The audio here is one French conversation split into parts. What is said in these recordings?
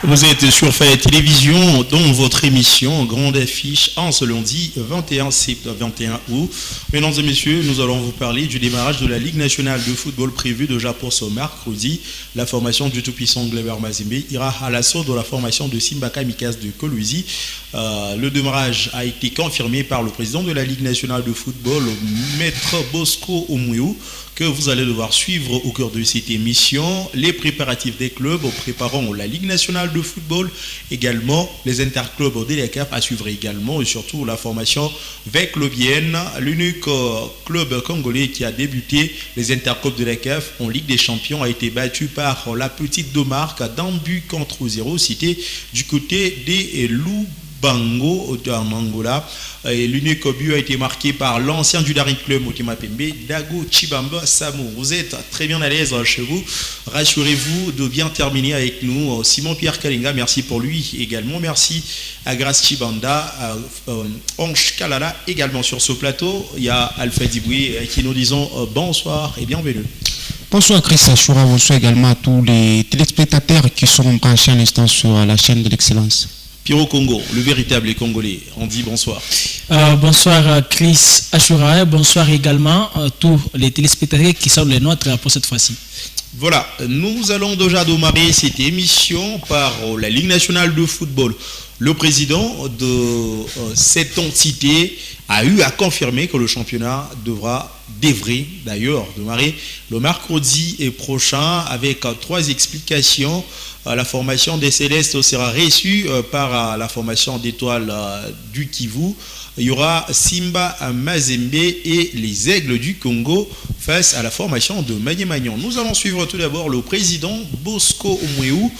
Vous êtes sur Faya Télévision dans votre émission Grande Affiche en ce lundi 21 août. Mesdames et messieurs, nous allons vous parler du démarrage de la Ligue nationale de football prévue déjà pour ce mercredi. La formation du tout-puissant Gleber Mazembe ira à l'assaut de la formation de Simbaka Mikas de Kolwezi. Le démarrage a été confirmé par le président de la Ligue nationale de football, Maître Bosco Omouéou, que vous allez devoir suivre au cours de cette émission. Les préparatifs des clubs préparant la Ligue nationale de football, également les interclubs de l'ECAF à suivre également, et surtout la formation Veclobienne, l'unique club congolais qui a débuté les interclubs de l'ECAF en Ligue des Champions, a été battu par la petite Domarque d'un but contre 0, cité du côté des loups. Bango en Angola. Et l'unique but a été marqué par l'ancien du Daring Club Motema Pembe, Dago Chibamba Samu. Vous êtes très bien à l'aise chez vous. Rassurez-vous de bien terminer avec nous. Simon-Pierre Kalinga, merci pour lui également. Merci à Grace Chibanda, Ange Kalala également sur ce plateau. Il y a Alfred Diboué qui nous disons bonsoir et bienvenue. Bonsoir Chris Achoura, bonsoir également à tous les téléspectateurs qui sont branchés à l'instant sur la chaîne de l'excellence. Pierrot Congo, le véritable Congolais, on dit bonsoir. Bonsoir Chris Achoura, bonsoir également à tous les téléspectateurs qui sont les nôtres pour cette fois-ci. Voilà, nous allons déjà démarrer cette émission par la Ligue nationale de football. Le président de cette entité a eu à confirmer que le championnat devrait d'ailleurs démarrer le mercredi prochain avec 3 explications. La formation des Célestes sera reçue par la formation d'étoiles du Kivu. Il y aura Simba Mazembe et les Aigles du Congo face à la formation de Magné-Magnon. Nous allons suivre tout d'abord le président Bosco Omouéou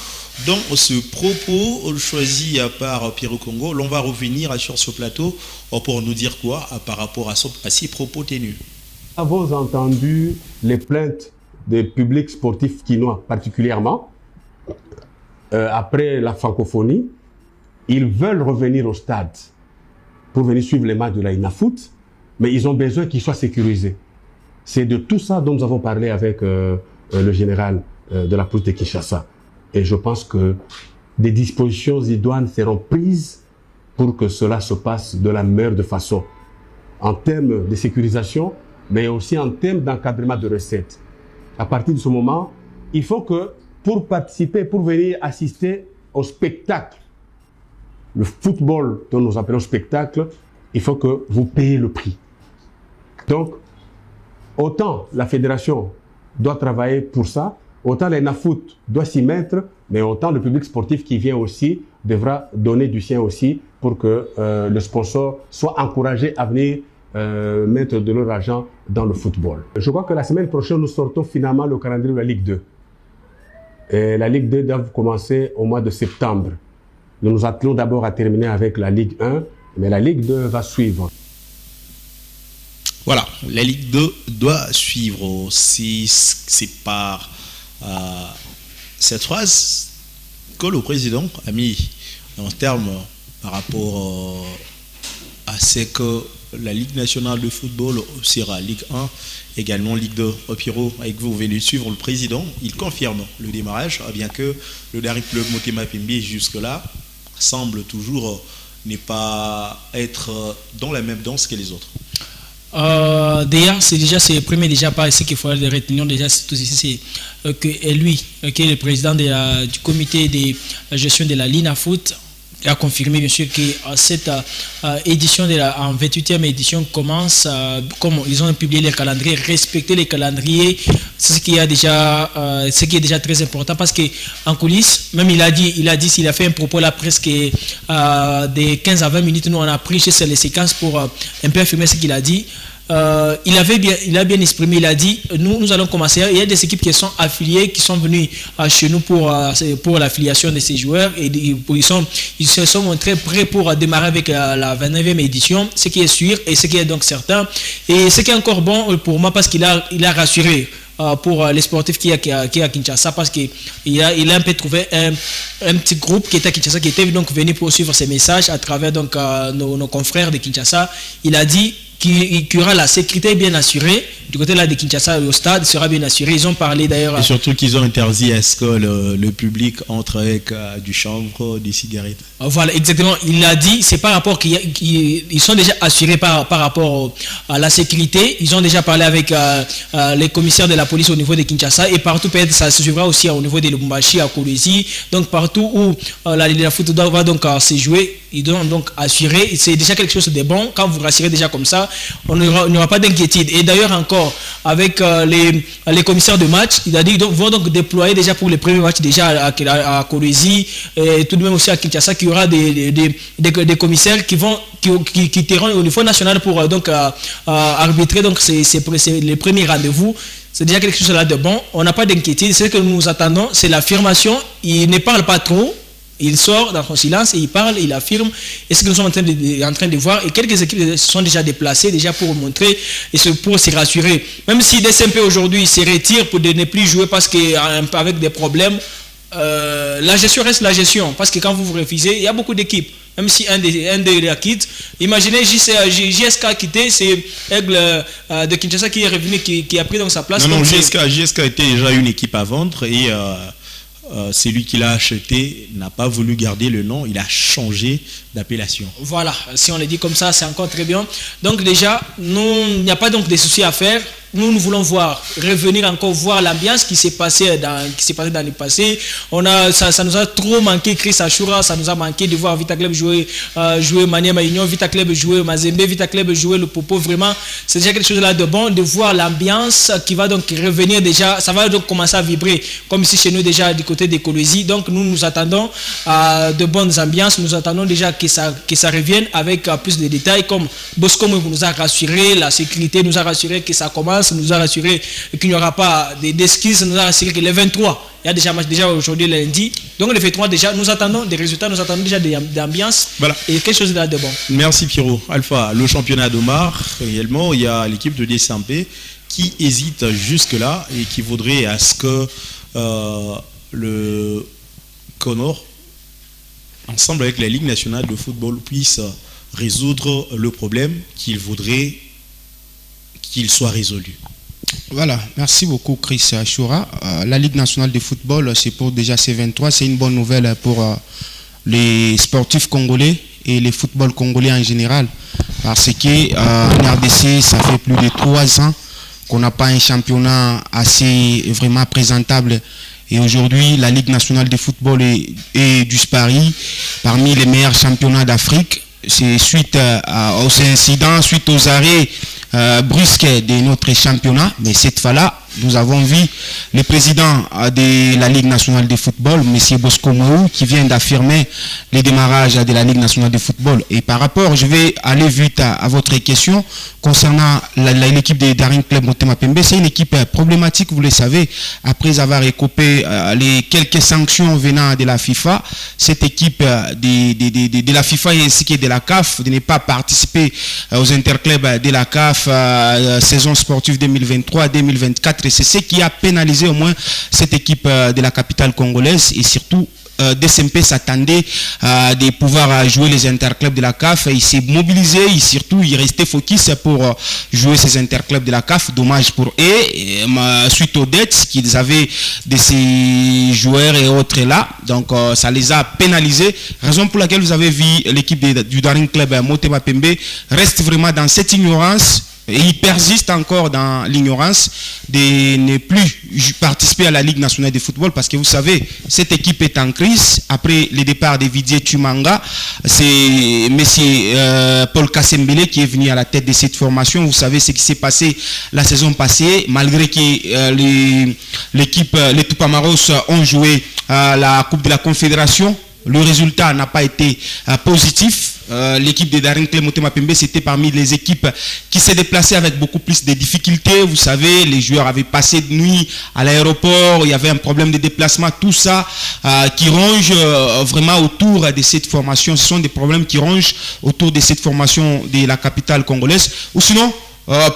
dans ce propos choisi par Pierrot Congo. L'on va revenir sur ce plateau pour nous dire quoi par rapport à ces propos tenus. Nous avons entendu les plaintes des publics sportifs quinois particulièrement. Après la francophonie, ils veulent revenir au stade pour venir suivre les matchs de la INAFOOT, mais ils ont besoin qu'ils soient sécurisés. C'est de tout ça dont nous avons parlé avec le général de la police de Kinshasa. Et je pense que des dispositions idoines seront prises pour que cela se passe de la meilleure de façon, en termes de sécurisation, mais aussi en termes d'encadrement de recettes. À partir de ce moment, il faut que pour participer, pour venir assister au spectacle, le football dont nous appelons spectacle, il faut que vous payiez le prix. Donc, autant la fédération doit travailler pour ça, autant la NAFOOT doit s'y mettre, mais autant le public sportif qui vient aussi devra donner du sien aussi pour que le sponsor soit encouragé à venir mettre de leur argent dans le football. Je crois que la semaine prochaine, nous sortons finalement le calendrier de la Ligue 2. Et la Ligue 2 doit commencer au mois de septembre. Nous nous attelons d'abord à terminer avec la Ligue 1, mais la Ligue 2 va suivre. Voilà, la Ligue 2 doit suivre. C'est par cette phrase que le président a mis en termes par rapport à ce que la Ligue nationale de football sera Ligue 1, également Ligue 2. Pierrot, avec vous venez de suivre le président, il confirme le démarrage, bien que le Daring Club Motema Pembe jusque-là semble toujours ne pas être dans la même danse que les autres. Déjà, c'est le premier pas ce qu'il faut retenir déjà, c'est que lui, qui est le président du comité de gestion de la LINAFOOT, a confirmé bien sûr que cette édition en 28e édition commence comme ils ont publié les calendriers, respecter les calendriers, c'est ce qui est déjà très important, parce que en coulisses, même il a fait un propos là presque de 15 à 20 minutes, nous on a pris chez les séquences pour un peu affirmer ce qu'il a dit. Il a bien exprimé, il a dit nous allons commencer, il y a des équipes qui sont affiliées, qui sont venues chez nous pour l'affiliation de ces joueurs, et ils se sont montrés prêts pour démarrer avec la 29e édition, ce qui est sûr et ce qui est donc certain, et ce qui est encore bon pour moi, parce qu'il a rassuré pour les sportifs qui est à Kinshasa, parce qu'il a un peu trouvé un petit groupe qui était à Kinshasa, qui était donc venu pour suivre ces messages à travers nos confrères de Kinshasa. Il a dit qu'il y aura la sécurité bien assurée, du côté là de Kinshasa, le stade sera bien assuré. Ils ont parlé d'ailleurs. Et surtout qu'ils ont interdit à ce que le public entre avec du chanvre, des cigarettes. Voilà, exactement. Il a dit, c'est par rapport qu'ils sont déjà assurés par rapport à la sécurité. Ils ont déjà parlé avec les commissaires de la police au niveau de Kinshasa et partout, peut-être ça se suivra aussi au niveau de Lubumbashi, à Kolwezi. Donc partout où la foot va donc se jouer, ils doivent donc assurer. C'est déjà quelque chose de bon. Quand vous rassurez déjà comme ça, on n'aura pas d'inquiétude. Et d'ailleurs encore, avec les commissaires de match, il a dit qu'ils vont donc déployer déjà pour les premiers matchs déjà à Kolwezi et tout de même aussi à Kinshasa, qu'il y aura des commissaires qui iront au niveau national pour donc arbitrer donc c'est les premiers rendez-vous. C'est déjà quelque chose là de bon. On n'a pas d'inquiétude. Ce que nous attendons, c'est l'affirmation. Il ne parle pas trop. Il sort dans son silence et il parle, il affirme. Et ce que nous sommes en train de voir. Et quelques équipes se sont déjà déplacées déjà pour montrer et pour se rassurer. Même si DSMP aujourd'hui se retire pour ne plus jouer parce qu'avec des problèmes, la gestion reste la gestion. Parce que quand vous refusez, il y a beaucoup d'équipes. Même si un des la quitte, imaginez JSK a quitté, c'est Aigle de Kinshasa qui est revenu, qui a pris dans sa place. Non, JSK était déjà une équipe à vendre et celui qui l'a acheté n'a pas voulu garder le nom, il a changé d'appellation. Voilà, si on le dit comme ça, c'est encore très bien. Donc déjà, il n'y a pas donc de soucis à faire. Nous voulons revenir encore voir l'ambiance qui s'est passée dans le passé. Ça nous a trop manqué Chris Ashura, ça nous a manqué de voir Vita Club jouer Maniema Union, Vita Club jouer Mazembe, Vita Club jouer le Popo. Vraiment, c'est déjà quelque chose là de bon de voir l'ambiance qui va donc revenir déjà. Ça va donc commencer à vibrer comme ici chez nous déjà du côté des Kolwezi. Donc nous attendons de bonnes ambiances. Nous attendons déjà que ça revienne avec plus de détails comme Bosco nous a rassuré, la sécurité nous a rassuré que ça commence, nous a rassuré qu'il n'y aura pas d'excuses, nous a rassuré que les 23, il y a déjà match déjà aujourd'hui lundi. Donc les 23 déjà, nous attendons des résultats, nous attendons déjà d'ambiance et quelque chose de bon. Merci Pierrot. Alpha, le championnat d'Omar, réellement, il y a l'équipe de DSMP qui hésite jusque-là et qui voudrait à ce que le Connor, ensemble avec la Ligue nationale de football, puisse résoudre le problème qu'il voudrait qu'il soit résolu. Voilà, merci beaucoup Chris Ashura. La Ligue nationale de football, c'est pour déjà C23, c'est une bonne nouvelle pour les sportifs congolais et les footballs congolais en général, parce que en RDC, ça fait plus de 3 ans qu'on n'a pas un championnat assez vraiment présentable. Et aujourd'hui, la Ligue nationale de football est du Paris parmi les meilleurs championnats d'Afrique. C'est suite aux incidents, suite aux arrêts brusques de notre championnat. Mais cette fois-là, nous avons vu le président de la Ligue nationale de football, M. Bosco Mou, qui vient d'affirmer le démarrage de la Ligue nationale de football. Et par rapport, je vais aller vite à votre question concernant l'équipe de Daring Club Motema Pembe. C'est une équipe problématique, vous le savez, après avoir écopé les quelques sanctions venant de la FIFA. Cette équipe de la FIFA ainsi que de la CAF de ne pas participer aux interclubs de la CAF saison sportive 2023-2024. Et c'est ce qui a pénalisé au moins cette équipe de la capitale congolaise et surtout DSMP s'attendait de pouvoir jouer les interclubs de la CAF et il s'est mobilisé et surtout il restait focus pour jouer ces interclubs de la CAF. Dommage pour eux, suite aux dettes qu'ils avaient de ces joueurs et autres là, donc ça les a pénalisés, raison pour laquelle vous avez vu l'équipe du Daring Club Motema Pembe reste vraiment dans cette ignorance. Et il persiste encore dans l'ignorance de ne plus participer à la Ligue nationale de football parce que vous savez, cette équipe est en crise. Après le départ de Didier Tumanga, c'est M. Paul Kassembele qui est venu à la tête de cette formation. Vous savez ce qui s'est passé la saison passée, malgré que l'équipe, les Tupamaros ont joué la Coupe de la Confédération. Le résultat n'a pas été positif. L'équipe de Daring Club Motema Pembe, c'était parmi les équipes qui s'est déplacée avec beaucoup plus de difficultés. Vous savez, les joueurs avaient passé de nuit à l'aéroport, il y avait un problème de déplacement, tout ça qui ronge vraiment autour de cette formation. Ce sont des problèmes qui rongent autour de cette formation de la capitale congolaise. Ou sinon,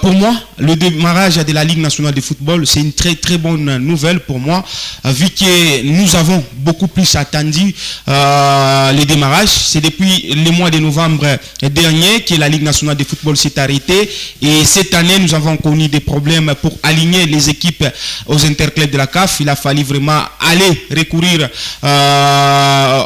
pour moi, le démarrage de la Ligue nationale de football, c'est une très très bonne nouvelle pour moi, vu que nous avons beaucoup plus attendu le démarrage. C'est depuis le mois de novembre dernier que la Ligue nationale de football s'est arrêtée. Et cette année, nous avons connu des problèmes pour aligner les équipes aux interclubs de la CAF. Il a fallu vraiment aller recourir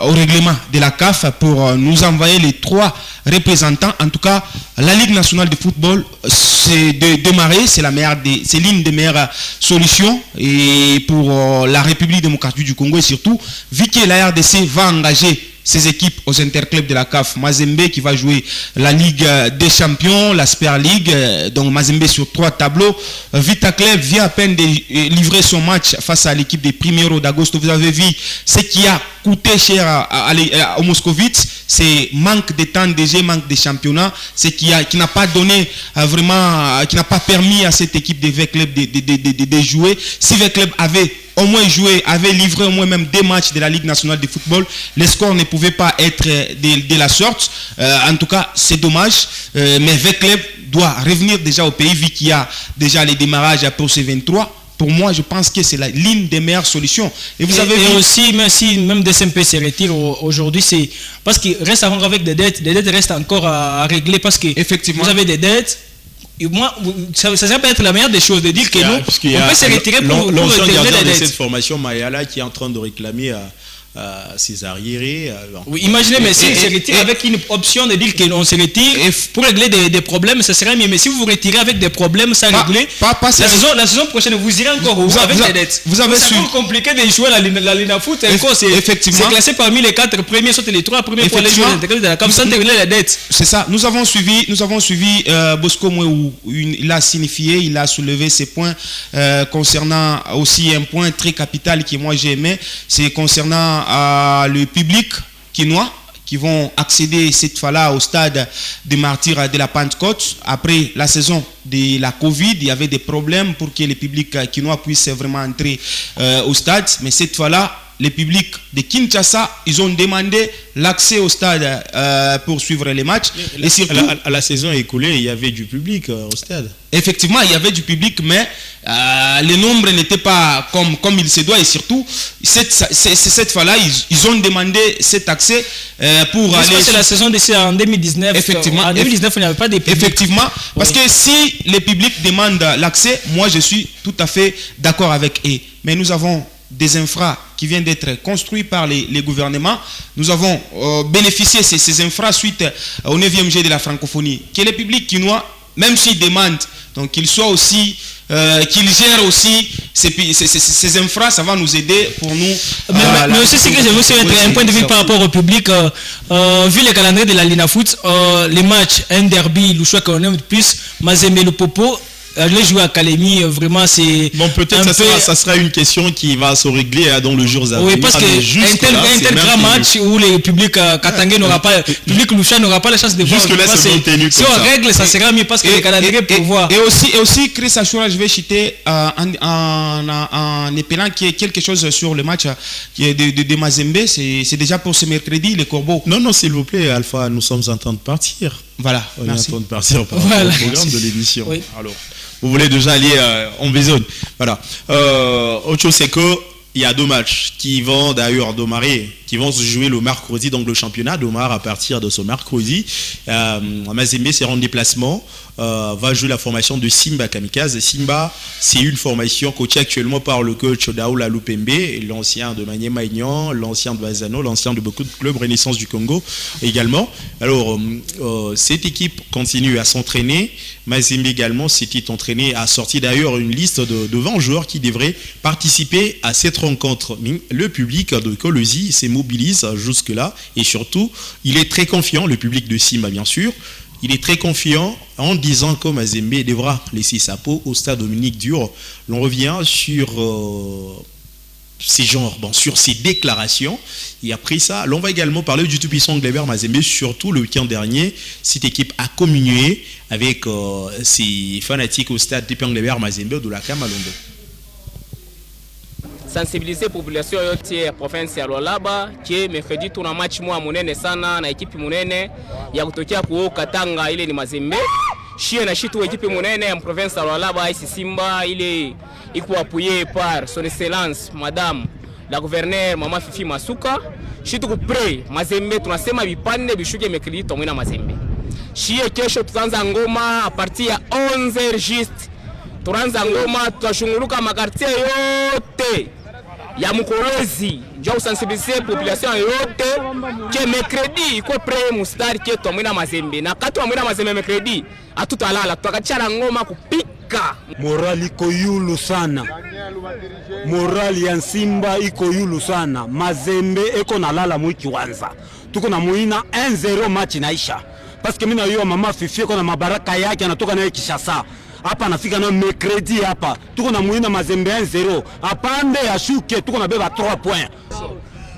au règlement de la CAF pour nous envoyer les 3 représentants. En tout cas, la Ligue nationale de football, c'est de démarrer, c'est l'une des meilleures solutions et pour la République démocratique du Congo, et surtout vu que la RDC va engager ses équipes aux interclubs de la CAF. Mazembe qui va jouer la Ligue des Champions, la Super League, donc Mazembe sur 3 tableaux. Vita Club vient à peine de livrer son match face à l'équipe des Primeiro d'Agosto. Vous avez vu ce qui a coûté cher à Moscovitz, c'est manque de temps de jeu, manque de championnat, c'est qui n'a pas donné vraiment, qui n'a pas permis à cette équipe de V-Club de jouer. Si V-Club avait au moins joué, avait livré au moins même 2 matchs de la Ligue nationale de football, les scores ne pouvaient pas être de la sorte. En tout cas, c'est dommage. Mais V-Club doit revenir déjà au pays, vu qu'il y a déjà les démarrages pour ces 23. Pour moi, je pense que c'est l'une des meilleures solutions. Et vous avez vu aussi, même DSMP se retire aujourd'hui, c'est parce qu'il reste encore avec des dettes restent encore à régler, parce que effectivement, vous avez des dettes. Et moi, ça peut être la meilleure des choses de dire que nous, on peut se retirer pour retirer de cette formation, Mayala, qui est en train de réclamer ses arriérés. Oui, imaginez, mais si on se retire avec une option de dire qu'on se retire pour régler des problèmes, ça serait mieux. Mais si vous vous retirez avec des problèmes sans régler, la saison prochaine, vous irez encore avec des dettes. Vous avez c'est plus compliqué de jouer la Linafoot. C'est classé parmi les 4 premiers, soit les 3 premiers pour les joueurs de la CAF sans régler les dettes. C'est ça. Nous avons suivi Bosco Mouéou. Il a signifié, il a soulevé ses points concernant aussi un point très capital que moi j'ai aimé, c'est concernant le public quinois qui vont accéder cette fois-là au stade des martyrs de la Pentecôte. Après la saison de la Covid, il y avait des problèmes pour que le public quinois puisse vraiment entrer au stade. Mais cette fois-là, les publics de Kinshasa, ils ont demandé l'accès au stade pour suivre les matchs. Et surtout, à la saison écoulée, il y avait du public au stade. Effectivement, il y avait du public, mais le nombre n'était pas comme il se doit. Et surtout, cette fois-là, ils ont demandé cet accès pour aller... C'est la saison d'essai en 2019. Effectivement. En 2019, il n'y avait pas de public. Effectivement, parce que si le public demande l'accès, moi je suis tout à fait d'accord avec eux. Mais nous avons des infras qui viennent d'être construits par les gouvernements. Nous avons bénéficié de ces infras suite au 9e G de la francophonie. Que le public quinois, même s'il demande, donc qu'il soit aussi, qu'il gère aussi ces infras, ça va nous aider pour nous. Mais aussi, c'est que je veux mettre un point de vue par rapport au public. Vu le calendrier de la Linafoot, les matchs, un derby, le choix qu'on aime le plus, Mazembe, le Popo, les joueurs à Kalemi, vraiment c'est... Bon, peut-être ça sera une question qui va se régler dans le jour à venir. Oui, parce qu'un tel grand match où le public katangé n'aura pas, le public loucha n'aura pas la chance de voir. Jusque là, c'est bon tenu. Si on règle, ça sera mieux parce que le calendrier pour voir. Et aussi, Chris Achoura, je vais citer en épelant qu'il y ait quelque chose sur le match de Mazembe. C'est déjà pour ce mercredi, les Corbeaux. Non, s'il vous plaît, Alpha, nous sommes en train de partir. Voilà, on est en train de partir par rapport au programme de l'émission. Oui. Alors, vous voulez déjà aller en besogne. Voilà. Autre chose, c'est qu'il y a 2 matchs qui vont d'ailleurs démarrer, qui vont se jouer le mercredi, donc le championnat démarre à partir de ce mercredi. Mazembe sera en déplacement, va jouer la formation de Simba Kamikaze. Simba, c'est une formation coachée actuellement par le coach Daoula Lupembe, l'ancien de Maniema Aignan, l'ancien de Bazano, l'ancien de beaucoup de clubs Renaissance du Congo également. Alors, cette équipe continue à s'entraîner. Mazembe également s'était entraîné, a sorti d'ailleurs une liste de 20 joueurs qui devraient participer à cette rencontre. Mais le public de Colosi s'est mobilise jusque-là et surtout, il est très confiant, le public de Simba bien sûr, il est très confiant en disant que Mazembe devra laisser sa peau au stade Dominique Dur. L'on revient sur sur ces déclarations et après ça, l'on va également parler du tout-puissant Gleber Mazembe, surtout le week-end dernier, cette équipe a communié avec ses fanatiques au stade Depiang Gleber Mazembe de la Kamalombo. Sensibiliser la population yote province ya Lualaba que mercredi tuna match moja munene sana na ekipi munene ya kutokea kuo Katanga, ile ni Mazembe Chie na chitu équipe monene en province ya Lualaba ici Simba il est appuyé par son excellence madame la gouverneure Mama Fifi Masuka. Chitu kupre Mazembe tunasema vipande bishuke mercredi tomwina Mazembe. Chie kesho tutaanza ngoma a partir ya 11h juste. Turanza ngoma tutashunguluka makartie yote ya Mukolwezi ndio usensibiliser population yote que mercredi iko pre mustari ke tomwina Mazembe na kati tomwina Mazembe mercredi atutalala tutakachana ngoma kupika. Morali iko yulu sana, morali ya Simba iko yulu sana. Mazembe eko nalala mwiki wanza tuko na muina 1-0 match naisha parce que mimi na yua Mama Fifi eko na mabaraka yake anatoka naye Kishasa hapa anafika na mercredi hapa tuko na muina Mazembe 1-0 apande ya shuke tuko na beba 3 points.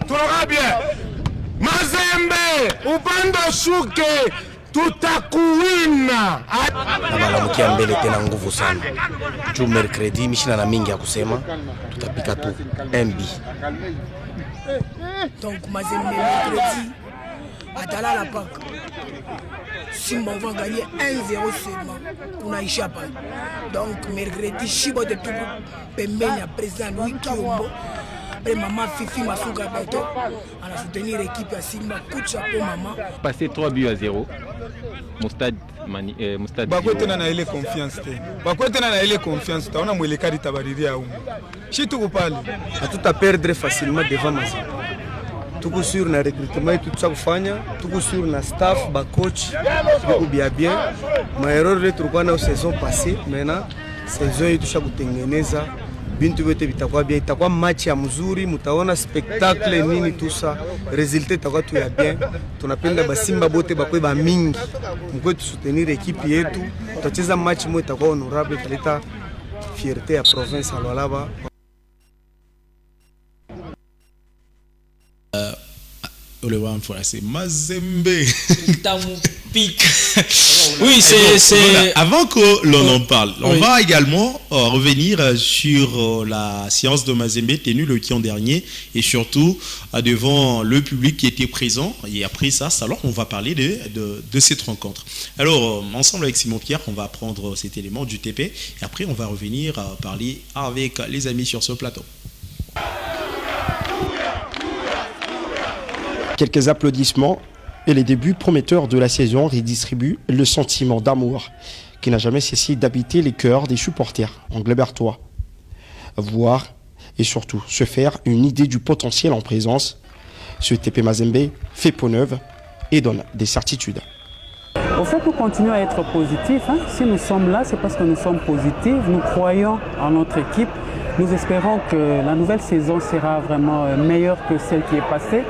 Tunakaa bien Mazembe upande shuke tutakuwina na balamukia mbele tena nguvu sana juu mercredi mishina na mingi ya kusema tutapika tu MB. Donc Mazembe mercredi atala la PAC Simba va gagner 1-0 seulement pour Naïcha. Donc mercredi Chibo de tout pembeni à président Louis Kiombo après Mama Fifi Masuka Beto on a soutenir l'équipe à Simba coup de chapeau maman. Passer 3-0 mon stade bakwetena na ile confiance te bakwetena na ile confiance taona mwelekari tabariria huko shitu kupale hatuta perdre facilement devant Mazembe. Tuko sur na recrutement tout ça kufanya, tuko sur na staff ba coach tuko bien ma erreur ile tulikuwa na saison passée. Maintenant saison hii tushakutengeneza bintu vyote vitakuwa bien, itakuwa match ya mzuri, mtaona spectacle nini tout ça, resultat itakuwa tu ya bien. Tunapenda basimba bote bakwe ba mingi mkwe tu soutenir equipe yetu, tutacheza match moja itakuwa honorable, italeta fierté ya province ya Lualaba. C'est Mazembe. Oui, c'est... Voilà, avant que l'on en parle, on va également revenir sur la séance de Mazembe tenue le week-end dernier et surtout devant le public qui était présent. Et après ça, alors on va parler de cette rencontre. Alors, ensemble avec Simon Pierre, on va prendre cet élément du TP et après on va revenir parler avec les amis sur ce plateau. Quelques applaudissements et les débuts prometteurs de la saison redistribuent le sentiment d'amour qui n'a jamais cessé d'habiter les cœurs des supporters anglebertois. Voir et surtout se faire une idée du potentiel en présence, ce TP Mazembe fait peau neuve et donne des certitudes. Au fait, nous continuons à être positifs. Si nous sommes là, c'est parce que nous sommes positifs. Nous croyons en notre équipe. Nous espérons que la nouvelle saison sera vraiment meilleure que celle qui est passée.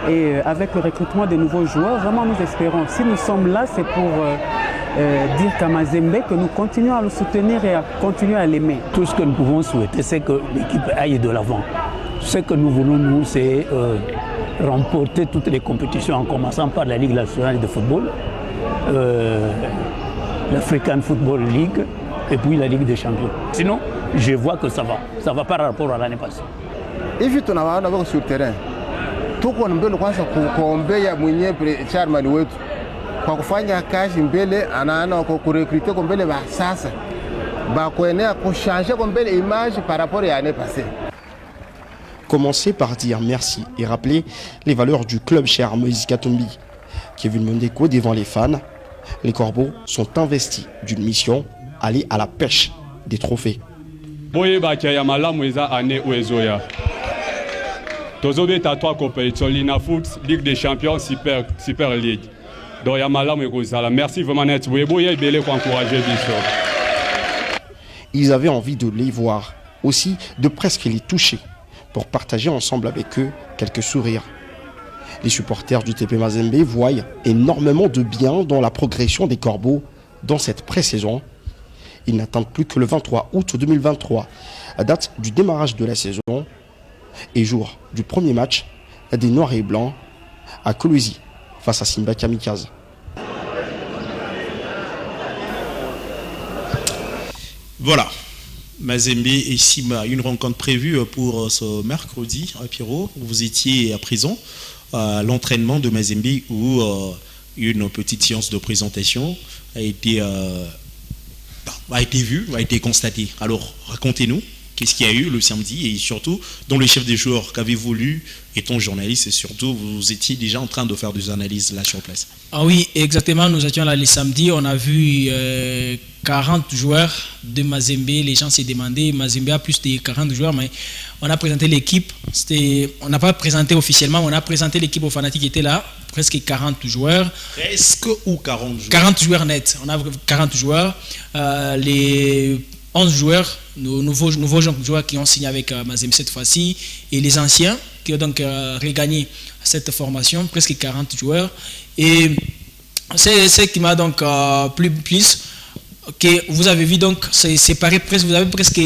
Et avec le recrutement de nouveaux joueurs, vraiment nous espérons. Si nous sommes là, c'est pour dire qu'à Mazembe que nous continuons à le soutenir et à continuer à l'aimer. Tout ce que nous pouvons souhaiter, c'est que l'équipe aille de l'avant. Ce que nous voulons, nous, c'est remporter toutes les compétitions, en commençant par la Ligue nationale de football, l'African Football League et puis la Ligue des champions. Sinon, je vois que ça va par rapport à l'année passée. Et vu qu'on a d'abord sur le terrain, tout le monde kwanza kuombea mwenyewe chairman wetu kwa kufanya kazi mbele, anaana kwa kurecruiter kwa mbele ba sasa ba kuenea kuchanger kwa mbele image par rapport à l'année passée. Commencer par dire merci et rappeler les valeurs du club cher Moïse Katumbi. Kevin Mondeko devant les fans, les Corbeaux sont investis d'une mission, aller à la pêche des trophées. Boye bakia malamu eza ane uezoya. Tozobeta 3 compétitions, Lina Foot, Ligue des Champions, Super League. Donc Yamala Mwekozala, merci vraiment net. Ils avaient envie de les voir, aussi de presque les toucher, pour partager ensemble avec eux quelques sourires. Les supporters du TP Mazembe voient énormément de bien dans la progression des Corbeaux dans cette pré-saison. Ils n'attendent plus que le 23 août 2023, date du démarrage de la saison, et jour du premier match des Noirs et Blancs à Kolwezi face à Simba Kamikaze. Voilà, Mazembe et Simba, une rencontre prévue pour ce mercredi. Pierrot, vous étiez à présent à l'entraînement de Mazembe où une petite séance de présentation a été vu, a été constaté. Alors, racontez-nous, qu'est-ce qu'il y a eu le samedi et surtout, dans le chef des joueurs, qu'avez-vous lu, étant journaliste et surtout, vous étiez déjà en train de faire des analyses là sur place. Ah oui, exactement, nous étions là le samedi, on a vu 40 joueurs de Mazembe, les gens s'est demandé, Mazembe a plus de 40 joueurs, mais on a présenté l'équipe, on n'a pas présenté officiellement, on a présenté l'équipe aux fanatiques qui étaient là, presque 40 joueurs. Presque ou 40 joueurs 40 joueurs nets, on a 40 joueurs, les 11 joueurs, nos nouveaux joueurs qui ont signé avec Mazembe cette fois-ci, et les anciens qui ont donc regagné cette formation, presque 40 joueurs. Et c'est ce qui m'a donc plus que vous avez vu donc c'est séparé presque, vous avez presque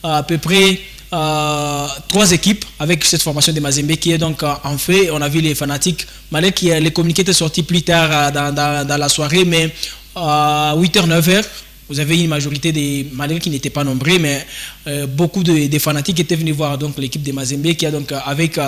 à peu près 3 équipes avec cette formation de Mazembe qui est donc en fait. On a vu les fanatiques, malgré que les communiqués étaient sortis plus tard dans la soirée, mais à 8h, 9h, vous avez une majorité malgré qu'ils n'étaient pas nombreux, mais beaucoup de fanatiques étaient venus voir donc l'équipe de Mazembe qui a donc avec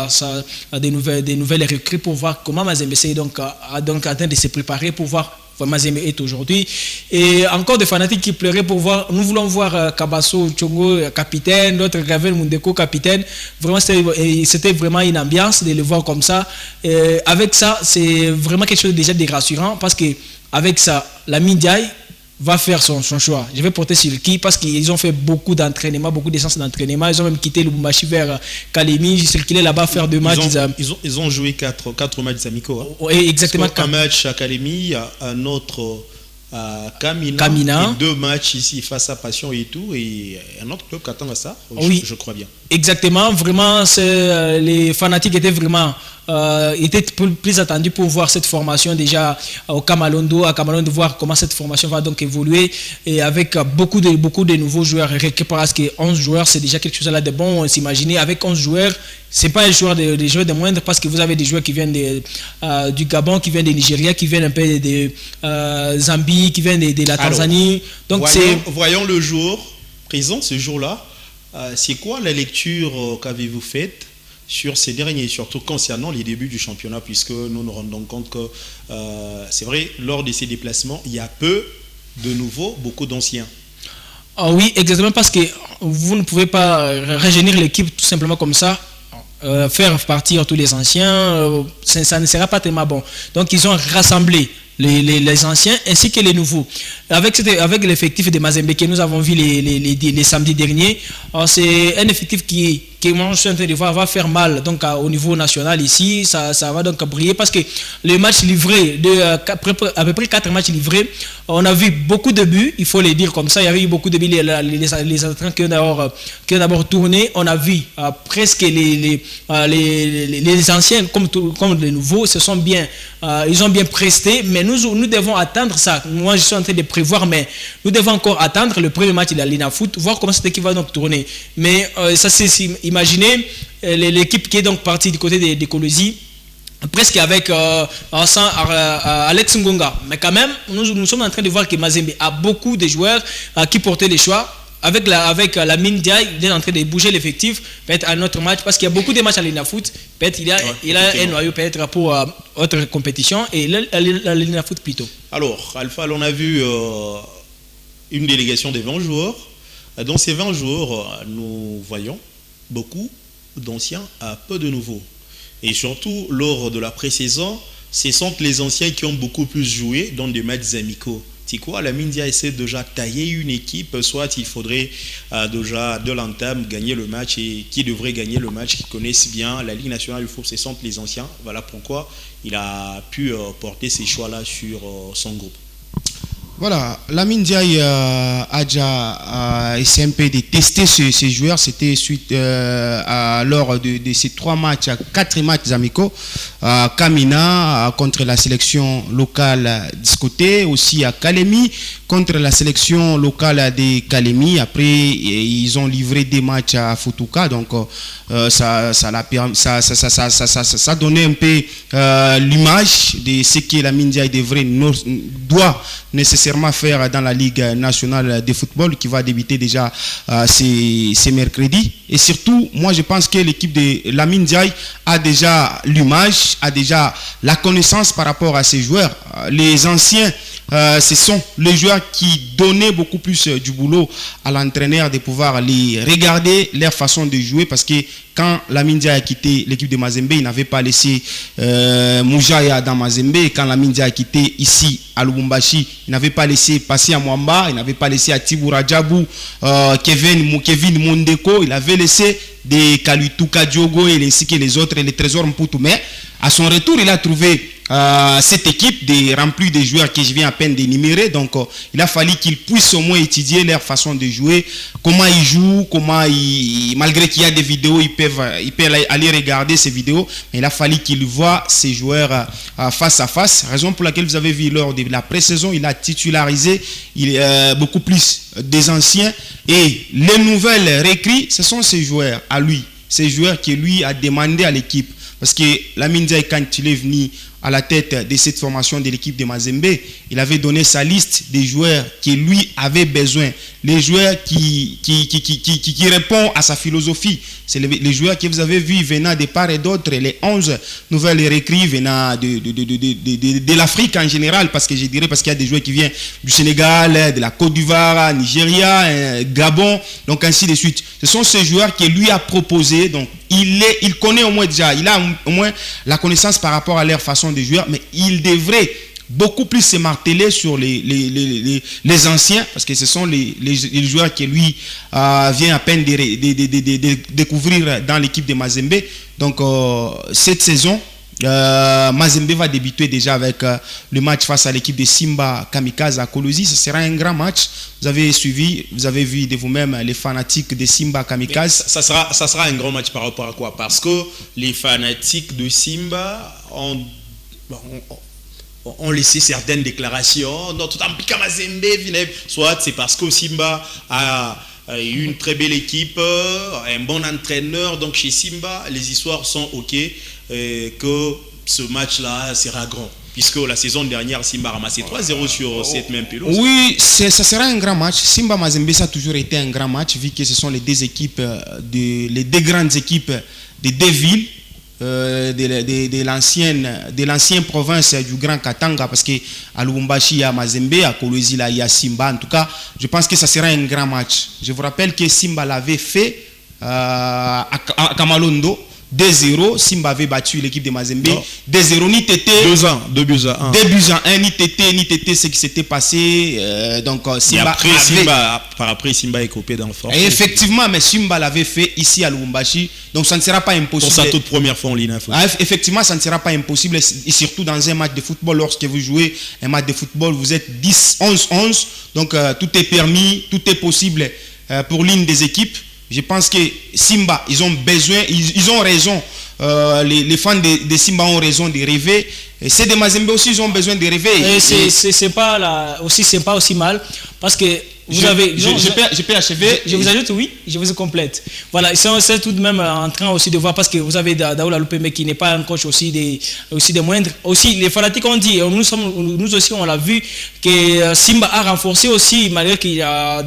des nouvelles recrues pour voir comment Mazembe est donc en train de se préparer pour voir Mazembe est aujourd'hui. Et encore des fanatiques qui pleuraient pour voir. Nous voulons voir Kabasso Tchongo capitaine, d'autres Gravel Mundeko capitaine. Vraiment, c'était vraiment une ambiance de le voir comme ça. Et avec ça, c'est vraiment quelque chose déjà de rassurant parce que avec ça, la Mindiaï va faire son choix. Je vais porter sur qui? Parce qu'ils ont fait beaucoup d'entraînement, beaucoup d'essence d'entraînement. Ils ont même quitté Lubumbashi vers Kalemi, circulé là-bas faire 2 matchs. Ils ont joué 4 matchs amicaux. Hein. Oui, exactement. Un match à Kalemi, un autre à Kamina. Et 2 matchs ici face à Passion et tout. Et un autre club qui attend à ça, oui. Je crois bien. Exactement. Vraiment, les fanatiques étaient vraiment était plus attendu pour voir cette formation déjà au Kamalondo, de voir comment cette formation va donc évoluer et avec beaucoup de nouveaux joueurs parce que 11 joueurs c'est déjà quelque chose là de bon. S'imaginer avec 11 joueurs, c'est pas des joueurs de moindre parce que vous avez des joueurs qui viennent du Gabon, qui viennent du Nigeria, qui viennent un peu de Zambie, qui viennent de la Tanzanie. Donc voyons le jour présent, ce jour-là. C'est quoi la lecture qu'avez-vous faite sur ces derniers, surtout concernant les débuts du championnat, puisque nous nous rendons compte que c'est vrai, lors de ces déplacements, il y a peu de nouveaux, beaucoup d'anciens. Ah oui, exactement, parce que vous ne pouvez pas rajeunir l'équipe tout simplement comme ça, faire partir tous les anciens, ça ne sera pas tellement bon. Donc ils ont rassemblé les anciens ainsi que les nouveaux. Avec l'effectif de Mazembe que nous avons vu les samedis derniers, c'est un effectif qui moi je suis en train de voir va faire mal donc au niveau national ici, ça va donc briller parce que les matchs livrés à peu près 4 matchs livrés, on a vu beaucoup de buts, il faut les dire comme ça, il y avait eu beaucoup de buts, les attaquants qui ont d'abord tourné, on a vu presque les anciens comme les nouveaux ils ont bien presté, mais nous devons attendre ça. Moi je suis en train de prévoir, mais nous devons encore attendre le premier match de la Lina Foot, voir comment cette équipe va donc tourner. Mais ça c'est imaginez l'équipe qui est donc partie du côté de Colosi, presque avec Alex Ngonga. Mais quand même, nous sommes en train de voir que Mazembe a beaucoup de joueurs qui portaient les choix. Avec la Mindia, il est en train de bouger l'effectif, peut-être à un autre match, parce qu'il y a beaucoup de matchs à l'Ina Foot. Peut-être il a un noyau peut-être pour autre compétition, et la l'Ina Foot plutôt. Alors, Alpha, on a vu une délégation de 20 joueurs. Dans ces 20 joueurs, nous voyons beaucoup d'anciens à peu de nouveaux. Et surtout, lors de la pré-saison, ce sont les anciens qui ont beaucoup plus joué dans des matchs amicaux. C'est quoi? La Mindia essaie déjà tailler une équipe, soit il faudrait déjà de l'entame gagner le match et qui devrait gagner le match, qui connaissent bien la Ligue nationale du foot, ce sont les anciens. Voilà pourquoi il a pu porter ces choix-là sur son groupe. Voilà, Lamine Diaye a déjà essayé un peu de tester ces joueurs. C'était suite lors de ces 4 matchs amicaux. Kamina contre la sélection locale d'Iscoté, aussi à Kalemi contre la sélection locale de Kalemi. Après, ils ont livré des matchs à Futuka, donc ça donnait un peu l'image de ce que Lamine Diaye doit nécessairement faire dans la Ligue nationale de football qui va débuter déjà ces mercredis. Et surtout, moi je pense que l'équipe de Lamine Diaye a déjà l'image, a déjà la connaissance par rapport à ces joueurs. Les anciens ce sont les joueurs qui donnaient beaucoup plus du boulot à l'entraîneur de pouvoir les regarder, leur façon de jouer, parce que quand Lamine Dia a quitté l'équipe de Mazembe, il n'avait pas laissé Moujaya dans Mazembe. Quand Lamine Dia a quitté ici à Lubumbashi, il n'avait pas laissé passer à Mwamba, il n'avait pas laissé à Tibou Radjabou, Kevin Mondeko, il avait laissé des Kalutuka Diogo et ainsi que les autres, et les Trésors Mputu. Mais à son retour, il a trouvé cette équipe remplie de joueurs que je viens à peine d'énumérer. Donc il a fallu qu'ils puissent au moins étudier leur façon de jouer, comment ils jouent, malgré qu'il y a des vidéos, ils peuvent aller regarder ces vidéos, mais il a fallu qu'ils voient ces joueurs face à face, raison pour laquelle vous avez vu lors de la pré-saison, il a titularisé beaucoup plus des anciens, et les nouvelles recrues, ce sont ces joueurs à lui, ces joueurs que lui a demandé à l'équipe. Parce que Lamine Dia, quand il est venu à la tête de cette formation de l'équipe de Mazembe, il avait donné sa liste des joueurs qui lui avait besoin. Les joueurs qui répondent à sa philosophie. C'est les joueurs que vous avez vus venant de part et d'autre, les 11 nouvelles recrues venant de l'Afrique en général, parce que je dirais, parce qu'il y a des joueurs qui viennent du Sénégal, de la Côte d'Ivoire, Nigeria, Gabon, donc ainsi de suite. Ce sont ces joueurs que lui a proposé, donc il connaît au moins déjà, il a au moins la connaissance par rapport à leur façon de jouer, mais il devrait beaucoup plus se marteler sur les anciens, parce que ce sont les joueurs que lui vient à peine de découvrir dans l'équipe de Mazembe. Donc cette saison, Mazembe va débuter déjà avec le match face à l'équipe de Simba Kamikaze à Kolosi. Ce sera un grand match. Vous avez suivi, vous avez vu de vous-même les fanatiques de Simba Kamikaze. Ça sera un grand match par rapport à quoi? Parce que les fanatiques de Simba ont laissé certaines déclarations. Non, tout en piquant Mazembe, soit c'est parce que Simba a eu une très belle équipe, un bon entraîneur. Donc chez Simba, les histoires sont OK, que ce match-là sera grand. Puisque la saison dernière, Simba a ramassé 3-0 sur cette même pelouse. Oui, ça sera un grand match. Simba Mazembe, ça a toujours été un grand match, vu que ce sont les deux équipes, les deux grandes équipes des deux villes. De l'ancienne province du Grand Katanga, parce que à Lubumbashi il y a Mazembe, à Kolosi il y a Simba. En tout cas, je pense que ça sera un grand match. Je vous rappelle que Simba l'avait fait à Kamalondo 2-0. Simba avait battu l'équipe de Mazembe 2-0. Ni Tété 2 buts à 1. 2 buts à 1. Ni Tété ce qui s'était passé. Donc Simba après Simba est copé dans le fort. Effectivement, mais Simba l'avait fait ici à Lubumbashi. Donc ça ne sera pas impossible. Pour sa toute première fois en Ligue 1. Effectivement, ça ne sera pas impossible. Et surtout dans un match de football, lorsque vous jouez un match de football, vous êtes 10, 11. Donc tout est permis, tout est possible pour l'une des équipes. Je pense que Simba, ils ont besoin, ils ont raison. Les fans de Simba ont raison de rêver. Et c'est de Mazembe aussi, ils ont besoin de rêver. C'est pas aussi mal, parce que je peux achever. Je vous ajoute, oui, je vous complète. Voilà, c'est tout de même en train aussi de voir, parce que vous avez Daoula Loupembe qui n'est pas un coach aussi des moindres. Aussi, les fanatiques ont dit, nous aussi on l'a vu, que Simba a renforcé aussi, malgré qu'il n'y a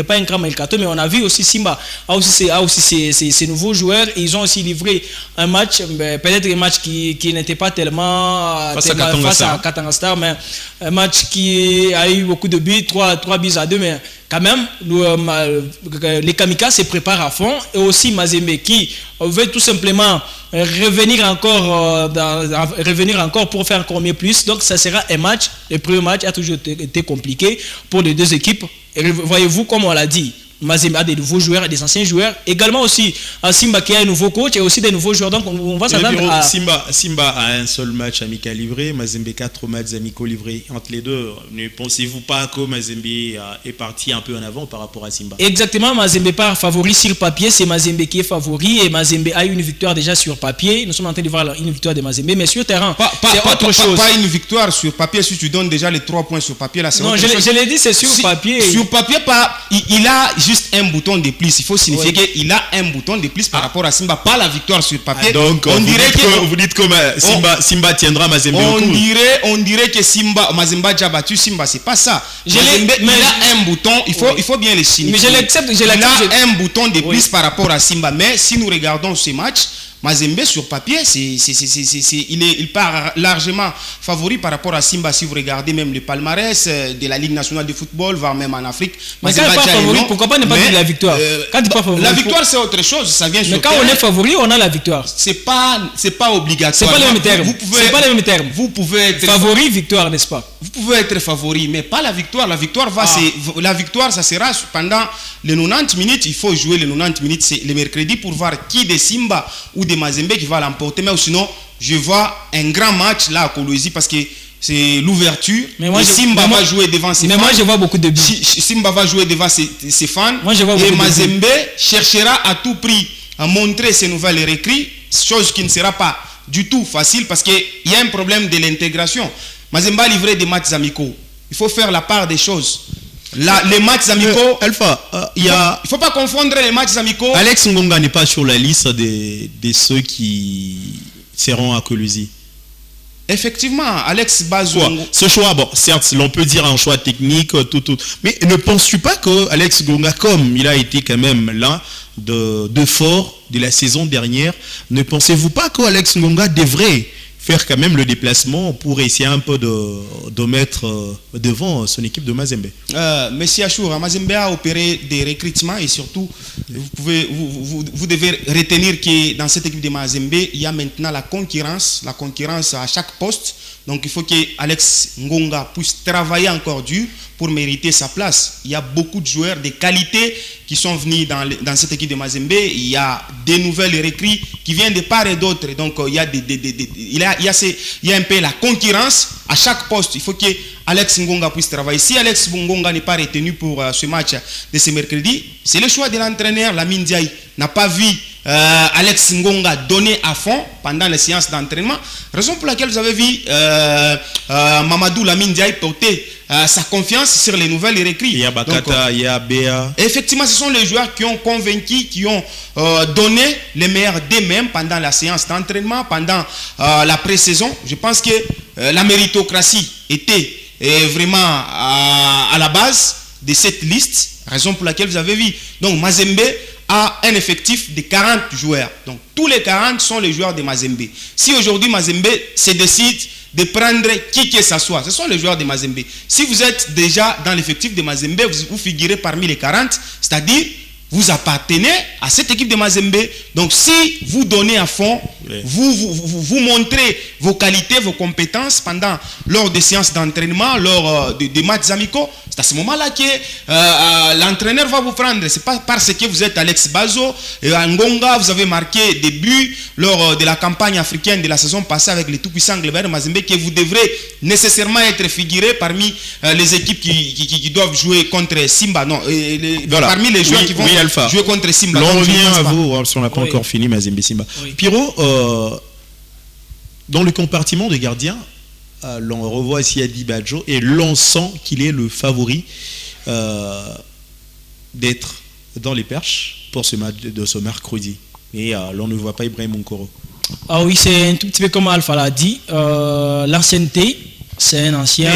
pas un grand mercato, mais on a vu aussi Simba a aussi ses nouveaux joueurs. Ils ont aussi livré un match, peut-être un match qui n'était pas tellement face à Katanga Star, mais un match qui a eu beaucoup de buts, 3 buts à 2, mais quand même, les Kamikazes se préparent à fond, et aussi Mazembe qui veut tout simplement revenir encore pour faire encore mieux plus. Donc ça sera un match, le premier match a toujours été compliqué pour les deux équipes. Et voyez-vous, comme on l'a dit, Mazembe a des nouveaux joueurs et des anciens joueurs. Également aussi à Simba qui a un nouveau coach et aussi des nouveaux joueurs. Donc on va s'attendre à... Simba a un seul match amical livré, Mazembe 4 matchs amicaux livrés entre les deux. Ne pensez-vous pas que Mazembe est parti un peu en avant par rapport à Simba? Exactement, Mazembe part favori sur papier, c'est Mazembe qui est favori, et Mazembe a eu une victoire déjà sur papier. Nous sommes en train de voir une victoire de Mazembe, mais sur terrain, c'est autre chose. Pas une victoire sur papier, si tu donnes déjà les 3 points sur papier, là c'est non, je l'ai dit, c'est sur papier. Sur papier, il a juste un bouton de plus. Il faut signifier qu'il a un bouton de plus par rapport à Simba, pas la victoire sur papier. Donc on dirait vous dites que Simba tiendra Mazembe au cours. On dirait que Mazembe a déjà battu Simba, c'est pas ça. Il a un bouton, il faut bien le signifier. Mais je l'accepte. Il a un bouton de plus par rapport à Simba. Mais si nous regardons ce match, Mazembe sur papier, il part largement favori par rapport à Simba. Si vous regardez même le palmarès de la Ligue nationale de football, voire même en Afrique. Mais quand il n'est pas favori, pourquoi pas ne pas dire la victoire? Quand il n'est pas favori, la victoire c'est autre chose, ça vient sur mais quand on est favori, on a la victoire. C'est pas obligatoire. C'est pas les mêmes termes. C'est pas les mêmes termes. Vous pouvez être favori, victoire, n'est-ce pas? Vous pouvez être favori, mais pas la victoire. La victoire la victoire, ça sera pendant les 90 minutes. Il faut jouer les 90 minutes, c'est le mercredi, pour voir qui de Simba ou de Mazembe qui va l'emporter. Mais sinon, je vois un grand match là à Kolwezi parce que c'est l'ouverture. Simba va jouer devant ses fans. Mais moi, je vois beaucoup de buts. Simba va jouer devant ses fans. Moi, je vois et Mazembe cherchera à tout prix à montrer ses nouvelles recrues, chose qui ne sera pas du tout facile parce qu'il y a un problème de l'intégration. Mazembe a livré des matchs amicaux. Il faut faire la part des choses. Les matchs amicaux, Alpha, il ne faut pas confondre les matchs amicaux. Alex Ngonga n'est pas sur la liste de ceux qui seront à Kolwezi. Effectivement, Alex Bazou. Ce choix, bon, certes, l'on peut dire un choix technique, tout. Mais ne penses-tu pas que Alex Ngonga, comme il a été quand même l'un de fort de la saison dernière, ne pensez-vous pas que Alex Ngonga devrait faire quand même le déplacement pour essayer un peu de mettre devant son équipe de Mazembe? Monsieur Achoura, Mazembe a opéré des recrutements et surtout, vous devez retenir que dans cette équipe de Mazembe, il y a maintenant la concurrence à chaque poste. Donc il faut que Alex Ngonga puisse travailler encore dur pour mériter sa place. Il y a beaucoup de joueurs de qualité qui sont venus dans cette équipe de Mazembe. Il y a des nouvelles recrues qui viennent de part et d'autre. Donc il y a un peu la concurrence à chaque poste. Il faut que Alex Ngonga puisse travailler. Si Alex Ngonga n'est pas retenu pour ce match de ce mercredi, c'est le choix de l'entraîneur. Lamine Diaye n'a pas vu Alex Ngonga donner à fond pendant les séances d'entraînement. Raison pour laquelle vous avez vu Mamadou Lamine Diaye porter sa confiance sur les nouvelles recrues. Il y a Bakata, il y a Béa. Effectivement, ce sont les joueurs qui ont convaincu, qui ont donné les meilleurs d'eux-mêmes pendant la séance d'entraînement, pendant la pré-saison. Je pense que la méritocratie était vraiment à la base de cette liste. Raison pour laquelle vous avez vu. Donc Mazembe a un effectif de 40 joueurs. Donc tous les 40 sont les joueurs de Mazembe. Si aujourd'hui Mazembe se décide de prendre qui que ce soit, ce sont les joueurs de Mazembe. Si vous êtes déjà dans l'effectif de Mazembe, vous figurez parmi les 40, c'est-à-dire vous appartenez à cette équipe de Mazembe. Donc si vous donnez à fond, vous montrez vos qualités, vos compétences lors des séances d'entraînement, lors des matchs amicaux, c'est à ce moment-là que l'entraîneur va vous prendre. Ce n'est pas parce que vous êtes Alex Bazo et Ngonga, vous avez marqué des buts lors de la campagne africaine de la saison passée avec les tout-puissants Glebert Mazembe que vous devrez nécessairement être figuré parmi les équipes qui doivent jouer contre Simba. Non, parmi les joueurs qui vont jouer contre Simba. On revient à vous, si on n'a pas encore fini Mazembe Simba. Pierrot, dans le compartiment des gardiens, l'on revoit Siadi Badjo et l'on sent qu'il est le favori d'être dans les perches pour ce match de ce mercredi. Et l'on ne voit pas Ibrahim Moukoro. Ah oui, c'est un tout petit peu comme Alpha l'a dit. L'ancienneté, c'est un ancien.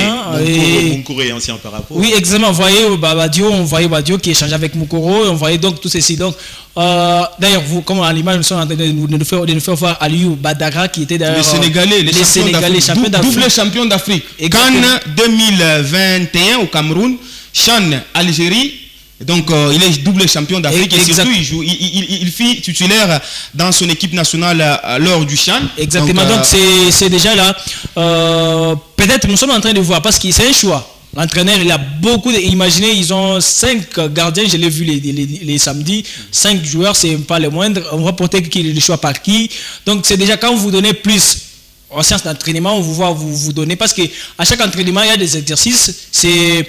Moukoro est ancien par rapport. Oui, exactement. On voyait Badio qui échangeait avec Moukoro. On voyait donc tout ceci. Donc, d'ailleurs, vous, comme à l'image, nous sommes en train de nous faire voir Aliou Badara qui était d'ailleurs les Sénégalais champions d'Afrique. Double champion d'Afrique. Cannes 2021 au Cameroun, Chan Algérie. Donc il est double champion d'Afrique et surtout il fit titulaire dans son équipe nationale lors du Chan. Exactement, donc c'est déjà là. Peut-être nous sommes en train de voir parce que c'est un choix. L'entraîneur, il a beaucoup imaginez, ils ont 5 gardiens, je l'ai vu les samedis, 5 joueurs, c'est pas le moindre. On va porter le choix par qui. Donc c'est déjà quand vous donnez plus en séance d'entraînement, on vous donner parce que à chaque entraînement il y a des exercices. C'est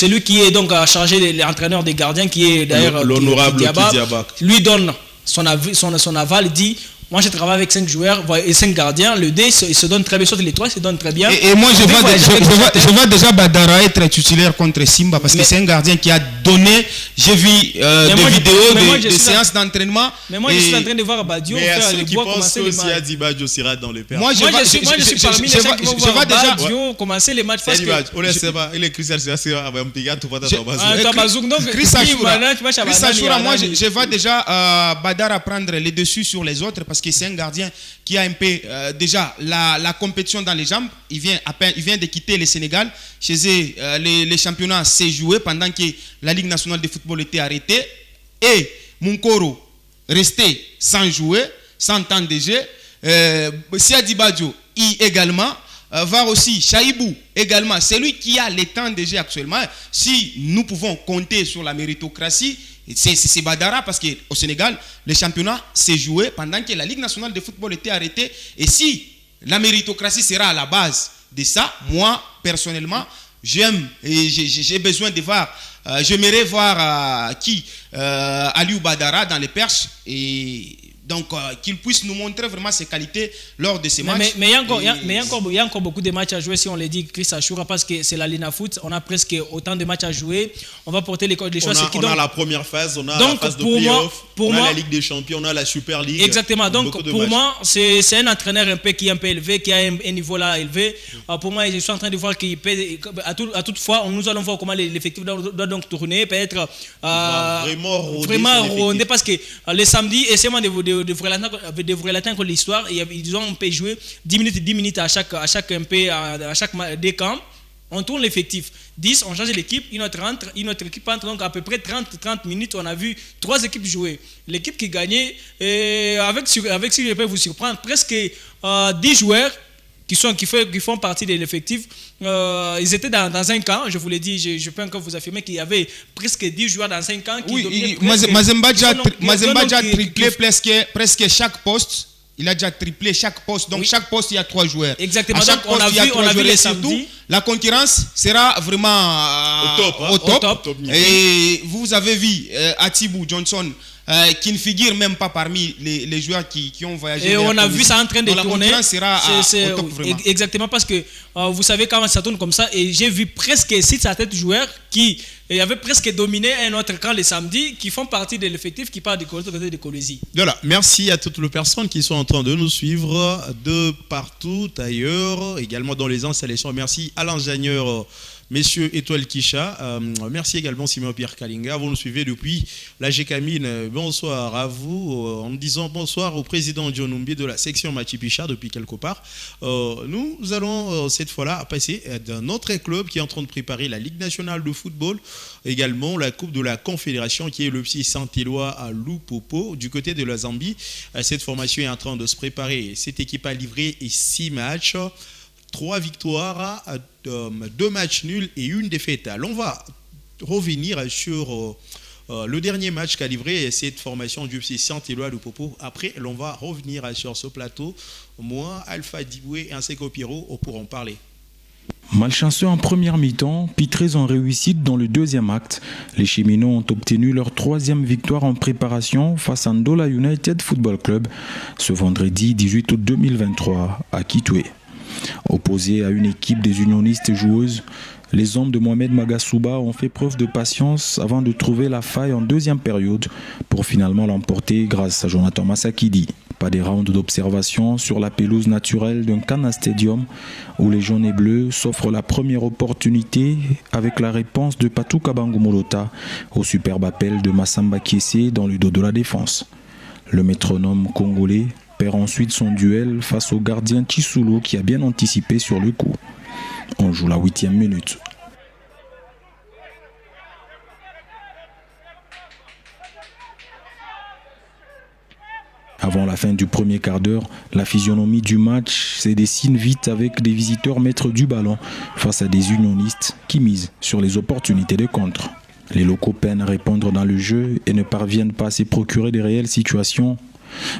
lui qui est donc chargé de l'entraîneur des gardiens qui est d'ailleurs l'honorable Diaba, lui donne son aval, il dit Moi, je travaille avec 5 joueurs et 5 gardiens. Le D, il se donne très bien, sauf les 3, il se donne très bien. Et moi, je vois déjà Badara être titulaire contre Simba parce que c'est un gardien qui a donné. J'ai vu des vidéos, des séances d'entraînement. Mais moi, je suis en train de voir Badio faire les bois commencer les matchs. Mais Siadi Badio sera dans les pertes. Moi, je suis parmi les gens qui vont voir Badio commencer les matchs. Siadi Badio, on ne sait pas. Il est Christian Siassi, un pigat, tout va dans Bazouk. Chris Achoura, moi, je vois déjà Badara prendre les dessus sur les autres parce que c'est un gardien qui a un peu déjà la compétition dans les jambes. Il vient de quitter le Sénégal. Chez eux, les championnats s'est joué pendant que la Ligue nationale de football était arrêtée. Et Munkoro restait sans jouer, sans temps de jeu. Siadi Badio également. Voir aussi Chaïbou également. C'est lui qui a les temps de jeu actuellement. Si nous pouvons compter sur la méritocratie, c'est Badara parce qu'au Sénégal, le championnat s'est joué pendant que la Ligue nationale de football était arrêtée. Et si la méritocratie sera à la base de ça, moi, personnellement, j'aime et j'ai besoin de voir, j'aimerais voir Aliou Badara dans les perches et donc qu'il puisse nous montrer vraiment ses qualités lors de ces matchs. Mais il y a encore beaucoup de matchs à jouer si on le dit, Chris Achoura, parce que c'est la Lina Foot, on a presque autant de matchs à jouer. On va porter les choses. On a la première phase, on a la phase de play-off, on a la Ligue des Champions, on a la Super League. Exactement, donc pour moi, c'est un entraîneur un peu qui est un peu élevé, qui a un niveau là élevé. Pour moi, je suis en train de voir qu'il peut, à toute fois, nous allons voir comment l'effectif doit donc tourner, peut-être vraiment rondé, parce que les samedis, et c'est moi de vous relater encore l'histoire. Ils ont un peu joué 10 minutes à chaque des camps. On tourne l'effectif. 10, on change l'équipe, une autre équipe entre, donc à peu près 30 minutes, on a vu 3 équipes jouer. L'équipe qui gagnait, avec si je peux vous surprendre, presque 10 joueurs qui font partie de l'effectif. Ils étaient dans un camp, je vous l'ai dit, je peux encore vous affirmer qu'il y avait presque 10 joueurs dans un camp qui dominaient. Mazemba a déjà triplé presque chaque poste. Il a déjà triplé chaque poste. Donc chaque poste, il y a 3 joueurs. Exactement. À chaque poste, on a vu les samedis. La concurrence sera vraiment au top. Et vous avez vu Atibou Johnson, qui ne figure même pas parmi les joueurs qui ont voyagé. Et on a vu ça en train de tourner. La concurrence sera au top vraiment. Exactement, parce que vous savez comment ça tourne comme ça. Et j'ai vu presque 6 à 7 joueurs qui avaient presque dominé un autre camp les samedis, qui font partie de l'effectif qui part du côté de Colosie. Voilà, merci à toutes les personnes qui sont en train de nous suivre de partout ailleurs, également dans les installations. Merci à l'ingénieur Messieurs Étoile Kisha, merci également Simon Pierre Kalinga. Vous nous suivez depuis la GKMIN. Bonsoir à vous, en disant bonsoir au président John Umbi de la section Machipicha depuis quelque part. Nous allons cette fois-là passer d'un autre club qui est en train de préparer la Ligue nationale de football, également la Coupe de la Confédération qui est le petit Saint-Éloi à Lupopo du côté de la Zambie. Cette formation est en train de se préparer. Cette équipe a livré 6 matchs. 3 victoires, 2 matchs nuls et 1 défaite. Alors on va revenir sur le dernier match qu'a livré cette formation du FC Saint-Éloi de Popo. Après, l'on va revenir sur ce plateau. Moi, Alpha Diboué et Anseko Pierrot pourront parler. Malchanceux en première mi-temps, pitrés en réussite dans le deuxième acte, les Cheminots ont obtenu leur 3e victoire en préparation face à Ndola United Football Club ce vendredi 18 août 2023 à Kitwe. Opposés à une équipe des unionistes joueuses, les hommes de Mohamed Magasuba ont fait preuve de patience avant de trouver la faille en deuxième période pour finalement l'emporter grâce à Jonathan Masakidi. Pas des rounds d'observation sur la pelouse naturelle d'un Kana Stadium où les jaunes et bleus s'offrent la première opportunité avec la réponse de Patou Kabangu Molota au superbe appel de Massamba Kiese dans le dos de la défense. Le métronome congolais perd ensuite son duel face au gardien Chisulu qui a bien anticipé sur le coup. On joue la 8e minute. Avant la fin du premier quart d'heure, la physionomie du match se dessine vite avec des visiteurs maîtres du ballon face à des unionistes qui misent sur les opportunités de contre. Les locaux peinent à répondre dans le jeu et ne parviennent pas à se procurer des réelles situations.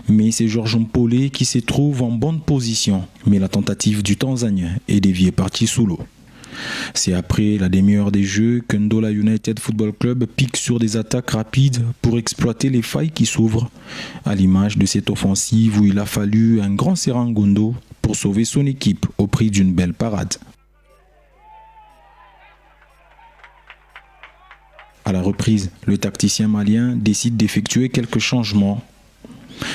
Mais c'est Georges Mpolé qui se trouve en bonne position. Mais la tentative du Tanzanien est déviée par Chisulu. C'est après la demi-heure des jeux que Ndola United Football Club pique sur des attaques rapides pour exploiter les failles qui s'ouvrent, à l'image de cette offensive où il a fallu un grand Serangondo pour sauver son équipe au prix d'une belle parade. À la reprise, le tacticien malien décide d'effectuer quelques changements.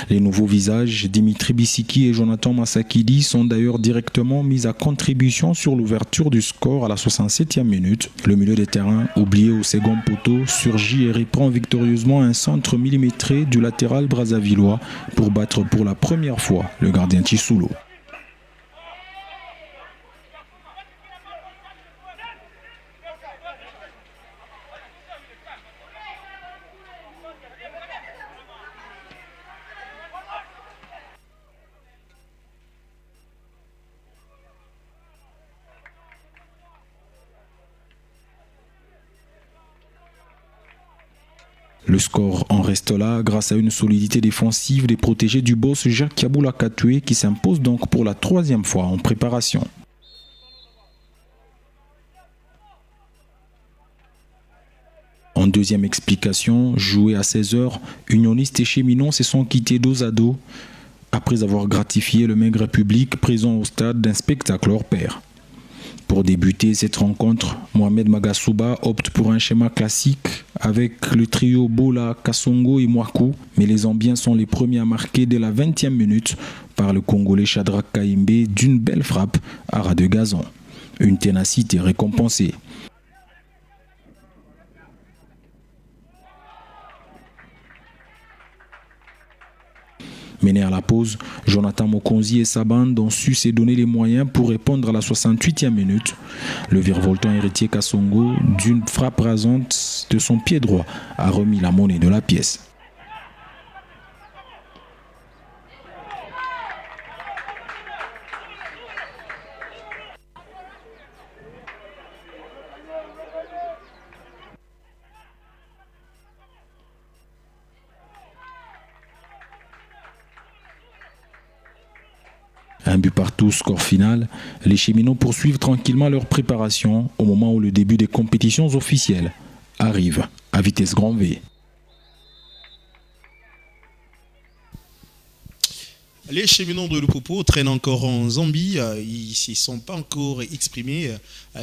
Les nouveaux visages, Dimitri Bissiki et Jonathan Masakidi, sont d'ailleurs directement mis à contribution sur l'ouverture du score à la 67e minute. Le milieu de terrain, oublié au second poteau, surgit et reprend victorieusement un centre millimétré du latéral brazzavillois pour battre pour la première fois le gardien Tissoulo. Le score en reste là grâce à une solidité défensive des protégés du boss Jacques Yaboula Katoué qui s'impose donc pour la 3e fois en préparation. En deuxième explication, joué à 16h, Unionistes et Cheminon se sont quittés dos à dos après avoir gratifié le maigre public présent au stade d'un spectacle hors pair. Pour débuter cette rencontre, Mohamed Magasouba opte pour un schéma classique avec le trio Bola, Kassongo et Mwaku, mais les Zambiens sont les premiers à marquer dès la 20e minute par le Congolais Shadrack Kaimbe d'une belle frappe à ras de gazon. Une ténacité récompensée. Mené à la pause, Jonathan Mokonzi et sa bande ont su se donner les moyens pour répondre à la 68e minute. Le virevoltant héritier Kassongo, d'une frappe rasante de son pied droit, a remis la monnaie de la pièce. Un but partout, score final. Les Cheminots poursuivent tranquillement leur préparation au moment où le début des compétitions officielles arrive à vitesse grand V. Les Cheminots de Lupopo traînent encore en Zambie. Ils ne se sont pas encore exprimés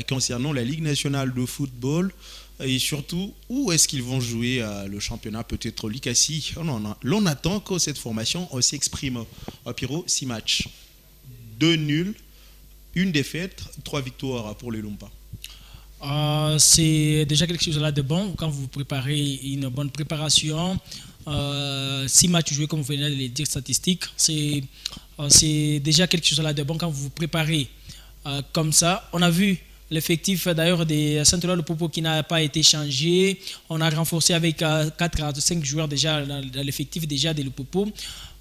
concernant la Ligue nationale de football. Et surtout, où est-ce qu'ils vont jouer le championnat? Peut-être Likasi. L'on attend que cette formation s'exprime. Pierrot, 6 matchs. 2 nuls, 1 défaite, 3 victoires pour les Lumpa. C'est déjà quelque chose là de bon quand vous préparez une bonne préparation. 6 matchs joués, comme vous venez de les dire, statistiques. C'est déjà quelque chose là de bon quand vous vous préparez comme ça. On a vu l'effectif d'ailleurs des Saint-Éloi de Popo qui n'a pas été changé. On a renforcé avec 4 à 5 joueurs déjà dans l'effectif déjà de Lupopo.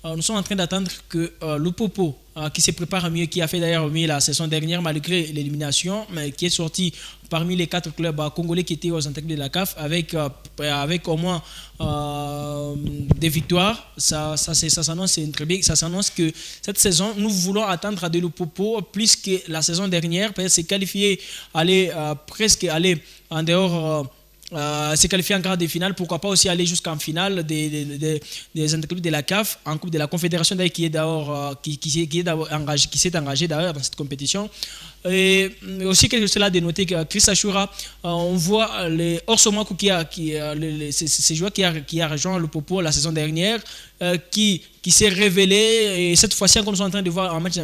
Nous sommes en train d'attendre que Lupopo, qui se prépare mieux, qui a fait d'ailleurs mieux la saison dernière malgré l'élimination, mais qui est sorti parmi les 4 clubs congolais qui étaient aux intégrités de la CAF avec au moins des victoires. Ça s'annonce très bien. Ça s'annonce que cette saison, nous voulons attendre de Lupopo plus que la saison dernière, parce que c'est qualifié, presque aller en dehors. Se qualifier en quart de finale, pourquoi pas aussi aller jusqu'en finale des interclubs de la CAF, en Coupe de la Confédération qui s'est engagé d'ailleurs dans cette compétition. Et aussi quelque chose là de noter que Chris Ashura, on voit les Orsomaku ces joueurs qui a rejoint le Popo la saison dernière, qui s'est révélé, et cette fois-ci, comme nous sommes en train de voir en match,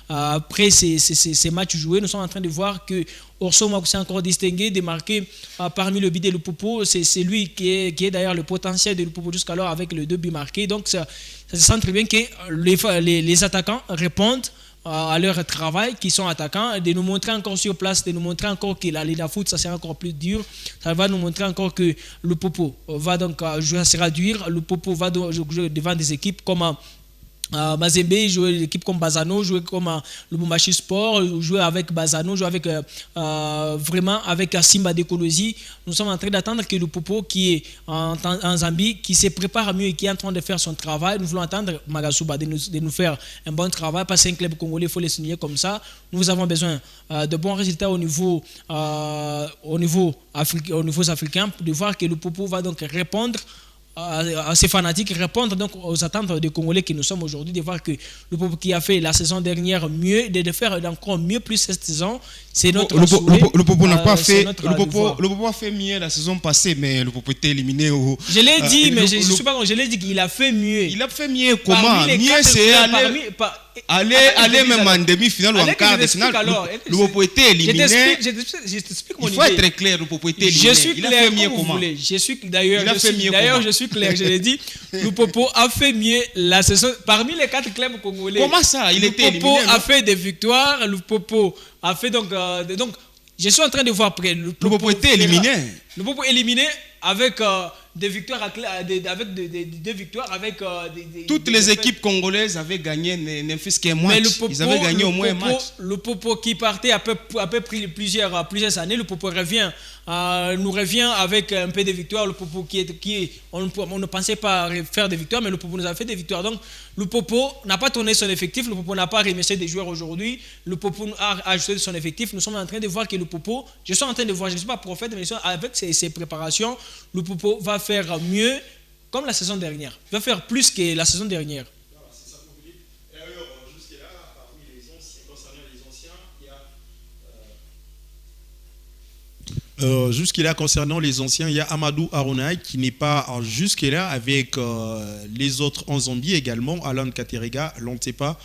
après ces matchs joués, nous sommes en train de voir que Orsomaku s'est encore distingué, démarqué parmi le bid de Lupopo. C'est lui qui est d'ailleurs le potentiel de Lupopo jusqu'alors avec les 2 buts marqués. Donc ça se sent très bien que les attaquants répondent à leur travail, qui sont attaquants, de nous montrer encore sur place, de nous montrer encore que la Ligue de foot, ça sera encore plus dur. Ça va nous montrer encore que le Popo va donc jouer, ça sera dur. Le Popo va jouer devant des équipes comme Mazembe, jouer l'équipe comme Bazano, jouer comme Lubumbashi Sport, jouer avec Bazano, jouer avec vraiment avec Simba Dekolosi. Nous sommes en train d'attendre que le Popo qui est en Zambie, qui se prépare mieux et qui est en train de faire son travail. Nous voulons attendre Magasuba de nous faire un bon travail parce qu'un club congolais, il faut les signer comme ça. Nous avons besoin de bons résultats au niveau africain, de voir que le Popo va donc répondre à ces fanatiques, répondre donc aux attentes des Congolais que nous sommes aujourd'hui, de voir que le Popo qui a fait la saison dernière mieux, de faire encore mieux plus cette saison, c'est notre souhait. Le Popo n'a pas fait, le Popo a fait mieux la saison passée, mais le Popo était éliminé au... Je l'ai dit, mais je suis pas, je l'ai dit qu'il a fait mieux. Il a fait mieux comment? Mieux c'est aller même en demi-finale ou en quart de finale. Le Popo était éliminé. Je t'explique mon idée. Il faut être clair, le Popo était éliminé. Je suis clair, il a fait mieux comment? D'ailleurs, je suis clair, je l'ai dit, le Popo a fait mieux la saison parmi les 4 clubs congolais. Comment ça? Il était éliminé. Le Popo a fait des victoires, le Popo a fait donc je suis en train de voir après. Le Popo était éliminé. Le Popo éliminé avec des victoires avec des victoires avec toutes les équipes congolaises avaient gagné ne fût-ce qu'un match. Ils avaient gagné au moins un match. Le Popo qui partait à peu près plusieurs années, le Popo nous revient avec un peu de victoires. Le Popo on ne pensait pas faire des victoires, mais le Popo nous a fait des victoires. Donc le Popo n'a pas tourné son effectif, le Popo n'a pas remercié des joueurs aujourd'hui, le Popo a ajouté son effectif. Nous sommes en train de voir que le Popo, je ne suis pas prophète, mais avec ses préparations, le Popo va faire mieux comme la saison dernière. Il va faire plus que la saison dernière. Jusque-là, concernant les anciens, il y a Amadou Aronaï qui n'est pas jusque-là avec les autres en Zambie également. Alan Katerega, on ne sait pas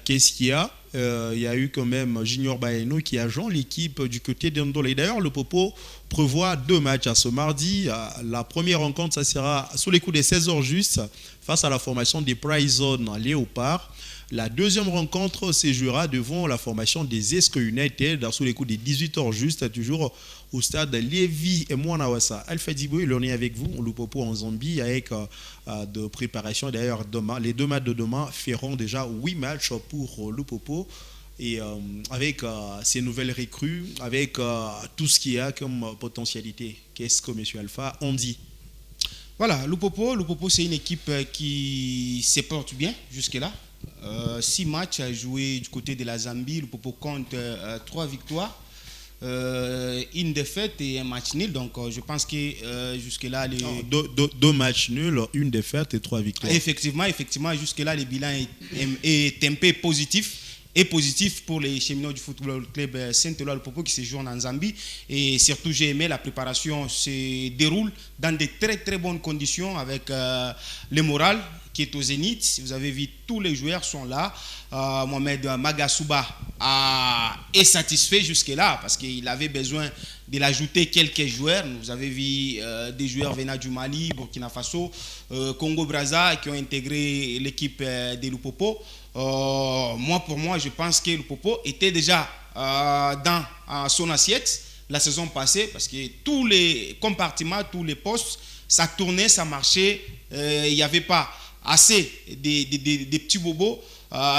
qu'est-ce qu'il y a. Il y a eu quand même Junior Baeno qui agent l'équipe du côté d'Andole. Et d'ailleurs, le Popo prévoit 2 matchs à ce mardi. La première rencontre, ça sera sous les coups des 16h juste face à la formation des Prison Léopard. La deuxième rencontre se jouera devant la formation des Esco United sous les coups des 18h juste, toujours au stade Lévi et Mwanawasa. Alpha Dibo, il en est avec vous, le Popo en Zambie, avec de préparation. D'ailleurs, demain, les 2 matchs de demain feront déjà 8 matchs pour le Popo. Et avec ces nouvelles recrues, avec tout ce qu'il y a comme potentialité, qu'est-ce que M. Alpha en dit? Voilà, le Popo c'est une équipe qui se porte bien jusque-là. 6 matchs à jouer du côté de la Zambie. Le Popo compte 3 victoires, une défaite et un match nul. Donc je pense que jusque-là... Deux matchs nuls, une défaite et 3 victoires. Effectivement, jusque-là, le bilan est un peu positif. Et positif pour les cheminots du football club Saint-Éloi, le Popo qui se joue en Zambie. Et surtout, j'ai aimé la préparation se déroule dans de très très bonnes conditions avec le moral qui est au zénith. Vous avez vu, tous les joueurs sont là. Mohamed Magasuba est satisfait jusque-là parce qu'il avait besoin de l'ajouter quelques joueurs. Vous avez vu des joueurs venant du Mali, Burkina Faso, Congo-Brazza qui ont intégré l'équipe de Lupopo. Pour moi, je pense que le Popo était déjà dans son assiette la saison passée parce que tous les compartiments, tous les postes, ça tournait, ça marchait. Il n'y avait pas assez de petits bobos.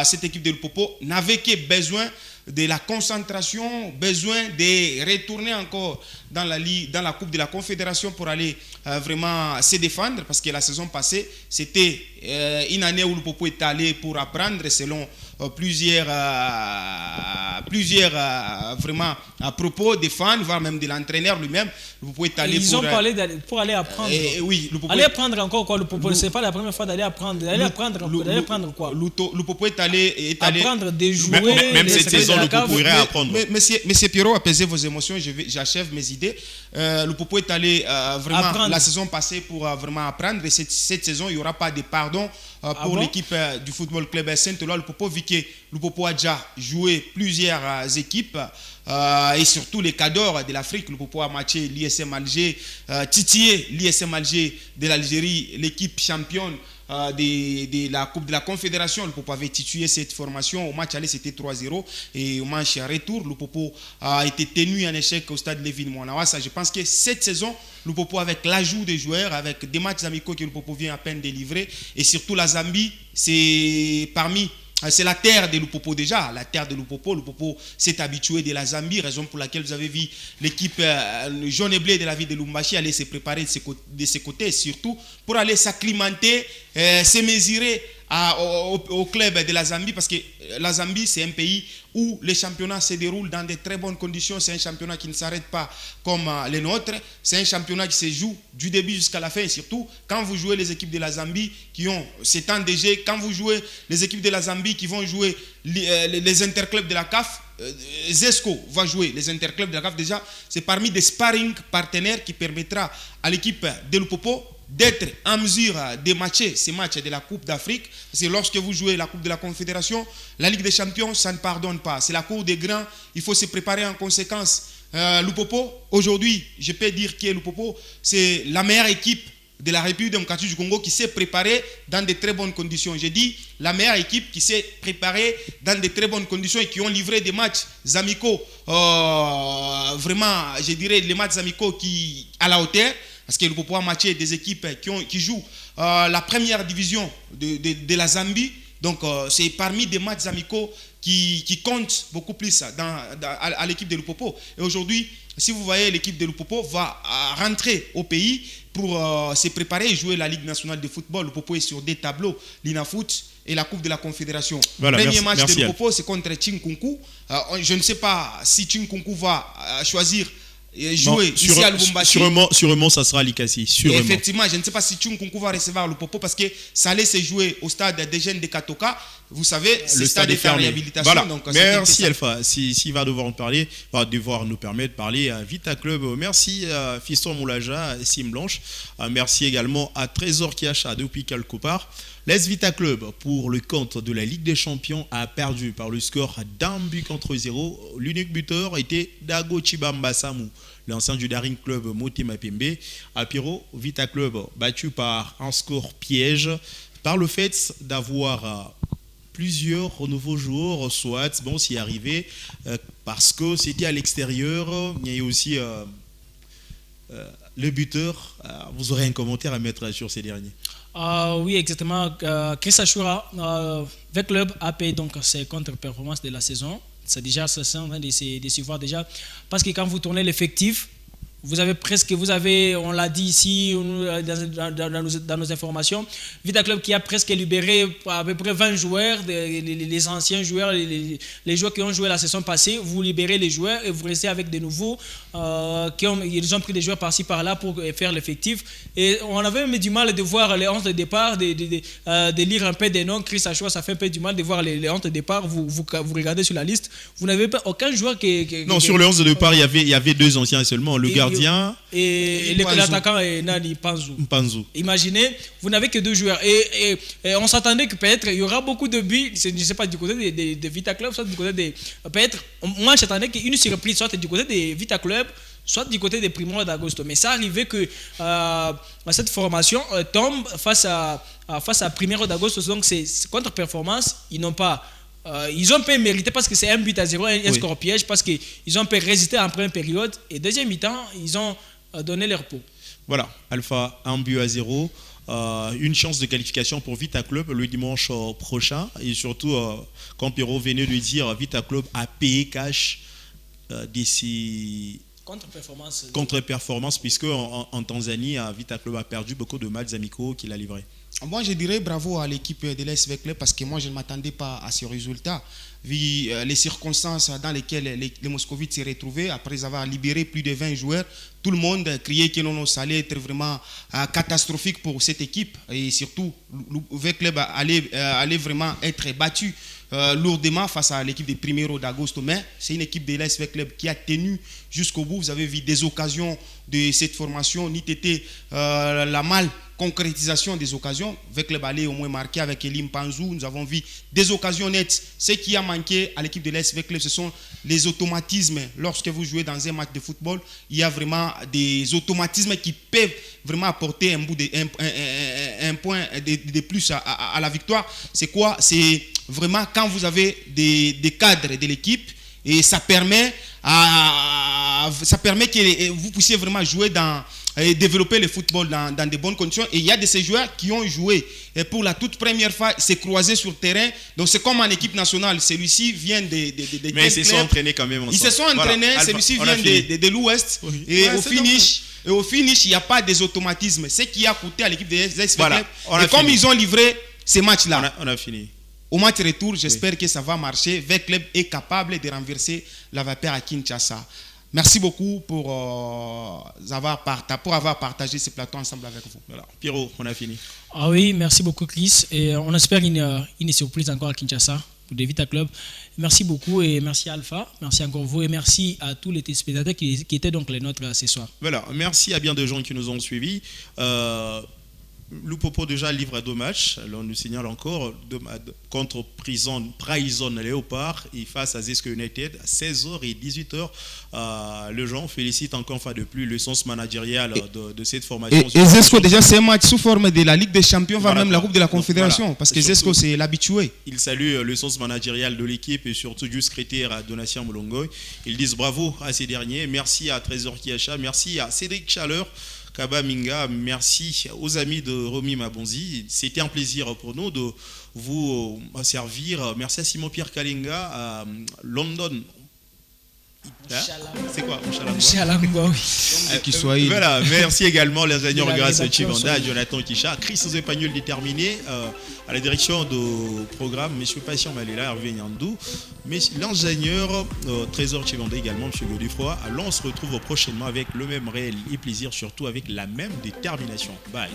Cette équipe de Popo n'avait que besoin de la concentration, besoin de retourner encore dans la Coupe de la Confédération pour aller vraiment se défendre parce que la saison passée, c'était une année où le Popo est allé pour apprendre selon plusieurs vraiment à propos des fans, voire même de l'entraîneur lui-même. Le Popo est allé pour aller apprendre. Oui, le Popo aller apprendre encore quoi? Le Popo, c'est pas la première fois d'aller apprendre. D'aller apprendre quoi? Le Popo est allé apprendre des jouets. Même cette saison, le Popo irait apprendre. Monsieur Pierrot, apaisez vos émotions. J'achève mes idées. Le Popo est allé vraiment apprendre. La saison passée pour vraiment apprendre. Et cette saison, il n'y aura pas de pardon pour l'équipe du football club Saint-Éloi. Le Popo, vu que le Popo a déjà joué plusieurs équipes et surtout les cadors de l'Afrique. Le Popo a matché l'ISM Alger, titillé l'ISM Alger de l'Algérie, l'équipe championne de la Coupe de la Confédération. Le Popo avait titulé cette formation. Au match aller, c'était 3-0. Et au match retour, le Popo a été tenu en échec au stade Lévin Mwanawasa. Je pense que cette saison, le Popo, avec l'ajout des joueurs, avec des matchs amicaux que le Popo vient à peine de livrer, et surtout la Zambie, c'est la terre de Lupopo déjà, la terre de Lupopo. Lupopo s'est habitué de la Zambie, raison pour laquelle vous avez vu l'équipe jaune et bleu de la ville de Lumbashi aller se préparer de ses côtés, surtout pour aller s'acclimater, se mesurer au club de la Zambie, parce que la Zambie c'est un pays où les championnats se déroulent dans de très bonnes conditions. C'est un championnat qui ne s'arrête pas comme les nôtres, c'est un championnat qui se joue du début jusqu'à la fin, et surtout quand vous jouez les équipes de la Zambie qui ont ces temps de jeu, quand vous jouez les équipes de la Zambie qui vont jouer les interclubs de la CAF, Zesco va jouer les interclubs de la CAF, déjà c'est parmi des sparring partenaires qui permettra à l'équipe de Lupopo d'être en mesure de matcher ces matchs de la Coupe d'Afrique. Parce que lorsque vous jouez la Coupe de la Confédération, la Ligue des Champions, ça ne pardonne pas. C'est la cour des grands, il faut se préparer en conséquence. Lupopo, aujourd'hui, je peux dire que Lupopo, c'est la meilleure équipe de la République démocratique du Congo qui s'est préparée dans de très bonnes conditions. J'ai dit la meilleure équipe qui s'est préparée dans de très bonnes conditions et qui ont livré des matchs amicaux, vraiment, je dirais, les matchs amicaux qui à la hauteur. Parce que le Popo a matché des équipes qui jouent la première division de la Zambie. Donc, c'est parmi des matchs amicaux qui comptent beaucoup plus à l'équipe de Lupopo. Et aujourd'hui, si vous voyez, l'équipe de Lupopo va rentrer au pays pour se préparer et jouer la Ligue nationale de football. Lupopo est sur des tableaux, l'INAFoot et la Coupe de la Confédération. Voilà, premier match de Lupopo, c'est contre Chinkunku. Je ne sais pas si Chinkunku va choisir jouer ici à Lubumbashi. Sûrement, ça sera Likasi. Effectivement, je ne sais pas si Tchunkunku va recevoir le Popo, parce que ça allait se jouer au stade des jeunes de Katoka. Vous savez, le stade est en réhabilitation. Voilà. Donc, merci Alpha. S'il va devoir nous parler, va devoir nous permettre de parler à Vita Club. Merci à Fiston Moulaja, Sim Blanche. Merci également à Trésor Kiacha depuis quelque part. L'AS Vita Club, pour le compte de la Ligue des Champions, a perdu par le score d'un but contre 0. L'unique buteur était Dago Chibamba Samu, l'ancien du Daring Club Motema Pembe. À Piro, Vita Club battu par un score piège, par le fait d'avoir plusieurs nouveaux joueurs, soit bon s'y arriver, parce que c'était à l'extérieur. Il y a aussi le buteur. Vous aurez un commentaire à mettre sur ces derniers. Oui, exactement. Chris Ashura, avec club, a payé donc ses contre-performances de la saison. C'est déjà en train de se voir déjà. Parce que quand vous tournez l'effectif, vous avez, on l'a dit ici dans nos informations, Vita Club qui a presque libéré à peu près 20 joueurs, les anciens joueurs, les joueurs qui ont joué la saison passée. Vous libérez les joueurs et vous restez avec des nouveaux ils ont pris des joueurs par-ci par-là pour faire l'effectif. Et on avait même du mal de voir les 11 de départ, de lire un peu des noms. Chris Achua, ça fait un peu du mal de voir les 11 de départ. Vous regardez sur la liste, vous n'avez pas aucun joueur Non, sur les 11 de départ, il y avait deux anciens seulement, le gardien et l'attaquant est Nani Mpanzu. Imaginez, vous n'avez que deux joueurs. Et on s'attendait que peut-être il y aura beaucoup de buts, je ne sais pas, du côté de Vita Club, soit du côté de... Peut-être, moi j'attendais qu'une surprise soit du côté de Vita Club, soit du côté des Primo d'Agosto. Mais ça arrivait que cette formation tombe face à Primero d'Agosto. Donc c'est contre-performance, ils n'ont pas... ils ont un peu mérité parce que c'est un but à 0, un score piège, parce qu'ils ont un peu résisté en première période et deuxième mi-temps, ils ont donné leur repos. Voilà, Alpha, un but à 0. Une chance de qualification pour Vita Club le dimanche prochain. Et surtout, quand Pierrot venait de dire, Vita Club a payé cash d'ici... Contre-performance, puisque en Tanzanie, Vita Club a perdu beaucoup de matchs amicaux qu'il a livrés. Moi, je dirais bravo à l'équipe de l'ASV Club, parce que moi, je ne m'attendais pas à ce résultat. Vu les circonstances dans lesquelles les Moscovites s'est retrouvés, après avoir libéré plus de 20 joueurs, tout le monde criait que ça allait être vraiment catastrophique pour cette équipe. Et surtout, le Club allait vraiment être battu lourdement face à l'équipe de Primero d'Agosto. Mais c'est une équipe de l'ASV Club qui a tenu jusqu'au bout. Vous avez vu des occasions de cette formation. Nitete Lamal concrétisation des occasions. Avec le balai au moins marqué avec Elim Panzou, nous avons vu des occasions nettes. Ce qui a manqué à l'équipe de l'ASV Club, ce sont les automatismes. Lorsque vous jouez dans un match de football, il y a vraiment des automatismes qui peuvent vraiment apporter un point de plus à la victoire. C'est quoi? C'est vraiment quand vous avez des cadres de l'équipe et ça permet que vous puissiez vraiment jouer et développer le football dans de bonnes conditions. Et il y a de ces joueurs qui ont joué et pour la toute première fois, s'est croisé sur le terrain. Donc c'est comme en équipe nationale. Celui-ci vient de mais ils se sont entraînés quand même ensemble. Ils se sont entraînés. Voilà. Celui-ci vient de l'Ouest. Oui. Et au finish, il n'y a pas des automatismes. Ce qui a coûté à l'équipe des SV Club. Et comme ils ont livré ces matchs-là, on a fini. Au match retour, j'espère que ça va marcher. VEC Club est capable de renverser la vapeur à Kinshasa. Merci beaucoup pour avoir partagé ce plateau ensemble avec vous. Voilà. Pierrot, on a fini. Ah oui, merci beaucoup Chris. Et on espère une surprise encore à Kinshasa pour des Vita Club. Merci beaucoup et merci Alpha. Merci encore vous et merci à tous les téléspectateurs qui étaient donc les nôtres ce soir. Voilà, merci à bien de gens qui nous ont suivis. Lupopo déjà livre 2 matchs. Alors, on nous signale encore contre Prison Léopard et face à Zesco United à 16h et 18h. Le gens félicite encore une fois de plus le sens managérial de cette formation. Et Zesco déjà c'est un match sous forme de la Ligue des Champions, va même la Coupe de la Confédération, voilà. Parce que Zesco c'est l'habitué. Il salue le sens managérial de l'équipe et surtout du secrétaire à Donatien Moulongoy. Ils disent bravo à ces derniers. Merci à Trésor Kiacha, merci à Cédric Chaleur, Kaba Minga, merci aux amis de Romy Mabonzi. C'était un plaisir pour nous de vous servir. Merci à Simon-Pierre Kalinga à London. C'est quoi Inch'Allah, oui. Voilà, merci également l'ingénieur Grace Chivanda, Jonathan Kisha, Chris Zepagnuel déterminé à la direction du programme, M. Patient Malela, Hervé Nyandou, mais l'ingénieur Trésor Chivanda également, M. Godefroy. Alors on se retrouve prochainement avec le même réel et plaisir, surtout avec la même détermination. Bye.